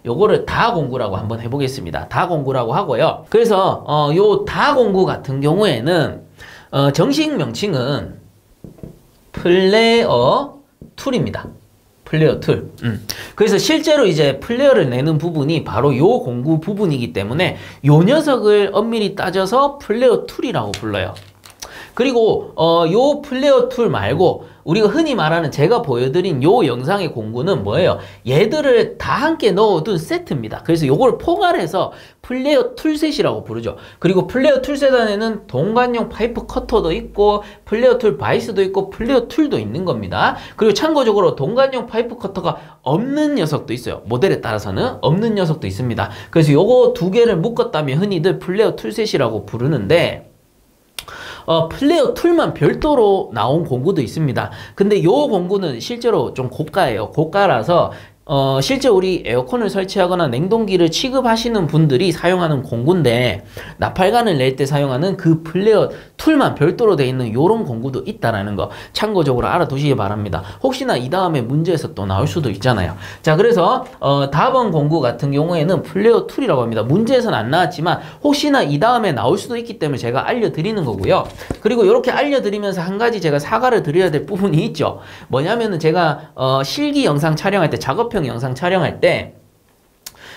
Speaker 1: 요거를 다 공구라고 한번 해보겠습니다. 다 공구라고 하고요. 그래서 요 다 공구 같은 경우에는 정식 명칭은 플레이어 툴입니다. 플레이어 툴. 그래서 실제로 이제 플레이어를 내는 부분이 바로 요 공구 부분이기 때문에 요 녀석을 엄밀히 따져서 플레이어 툴이라고 불러요. 그리고 요 플레이어 툴 말고 우리가 흔히 말하는 제가 보여드린 요 영상의 공구는 뭐예요? 얘들을 다 함께 넣어둔 세트입니다. 그래서 요걸 포괄해서 플레이어 툴셋이라고 부르죠. 그리고 플레이어 툴셋 안에는 동관용 파이프 커터도 있고 플레이어 툴 바이스도 있고 플레이어 툴도 있는 겁니다. 그리고 참고적으로 동관용 파이프 커터가 없는 녀석도 있어요. 모델에 따라서는 없는 녀석도 있습니다. 그래서 요거 두 개를 묶었다면 흔히들 플레이어 툴셋이라고 부르는데 플레이어 툴만 별도로 나온 공구도 있습니다. 근데 요 공구는 실제로 좀 고가예요. 고가라서 실제 우리 에어컨을 설치하거나 냉동기를 취급하시는 분들이 사용하는 공구인데 나팔관을 낼 때 사용하는 그 플레이어 툴만 별도로 되어 있는 요런 공구도 있다라는 거 참고적으로 알아두시기 바랍니다. 혹시나 이 다음에 문제에서 또 나올 수도 있잖아요. 자, 그래서 다번 공구 같은 경우에는 플레이어 툴이라고 합니다. 문제에서는 안 나왔지만 혹시나 이 다음에 나올 수도 있기 때문에 제가 알려드리는 거고요. 그리고 이렇게 알려드리면서 한 가지 제가 사과를 드려야 될 부분이 있죠. 뭐냐면은 제가 실기 영상 촬영할 때 작업형 영상 촬영할 때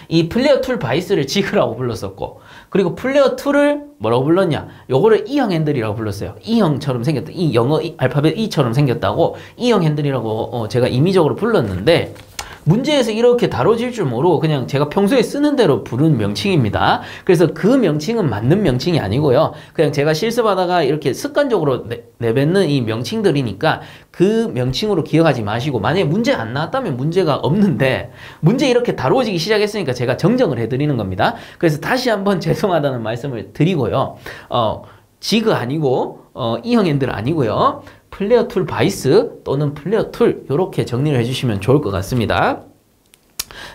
Speaker 1: 이 플레이어 툴 바이스를 지그라고 불렀었고 그리고 플레이어 툴을 뭐라고 불렀냐? 요거를 E형 핸들이라고 불렀어요. E형처럼 생겼다. 이 영어 알파벳 E처럼 생겼다고 E형 핸들이라고 제가 임의적으로 불렀는데 문제에서 이렇게 다뤄질 줄 모르고 그냥 제가 평소에 쓰는 대로 부른 명칭입니다. 그래서 그 명칭은 맞는 명칭이 아니고요. 그냥 제가 실습하다가 이렇게 습관적으로 내뱉는 이 명칭들이니까 그 명칭으로 기억하지 마시고 만약에 문제 안 나왔다면 문제가 없는데 문제 이렇게 다루어지기 시작했으니까 제가 정정을 해드리는 겁니다. 그래서 다시 한번 죄송하다는 말씀을 드리고요. 지그 아니고 E형 핸들 아니고요. 플레이어 툴 바이스 또는 플레이어 툴 이렇게 정리를 해주시면 좋을 것 같습니다.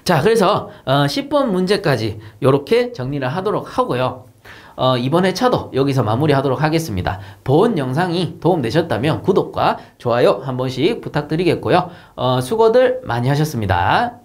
Speaker 1: 자, 그래서 10번 문제까지 이렇게 정리를 하도록 하고요. 이번 회차도 여기서 마무리하도록 하겠습니다. 본 영상이 도움되셨다면 구독과 좋아요 한 번씩 부탁드리겠고요. 수고들 많이 하셨습니다.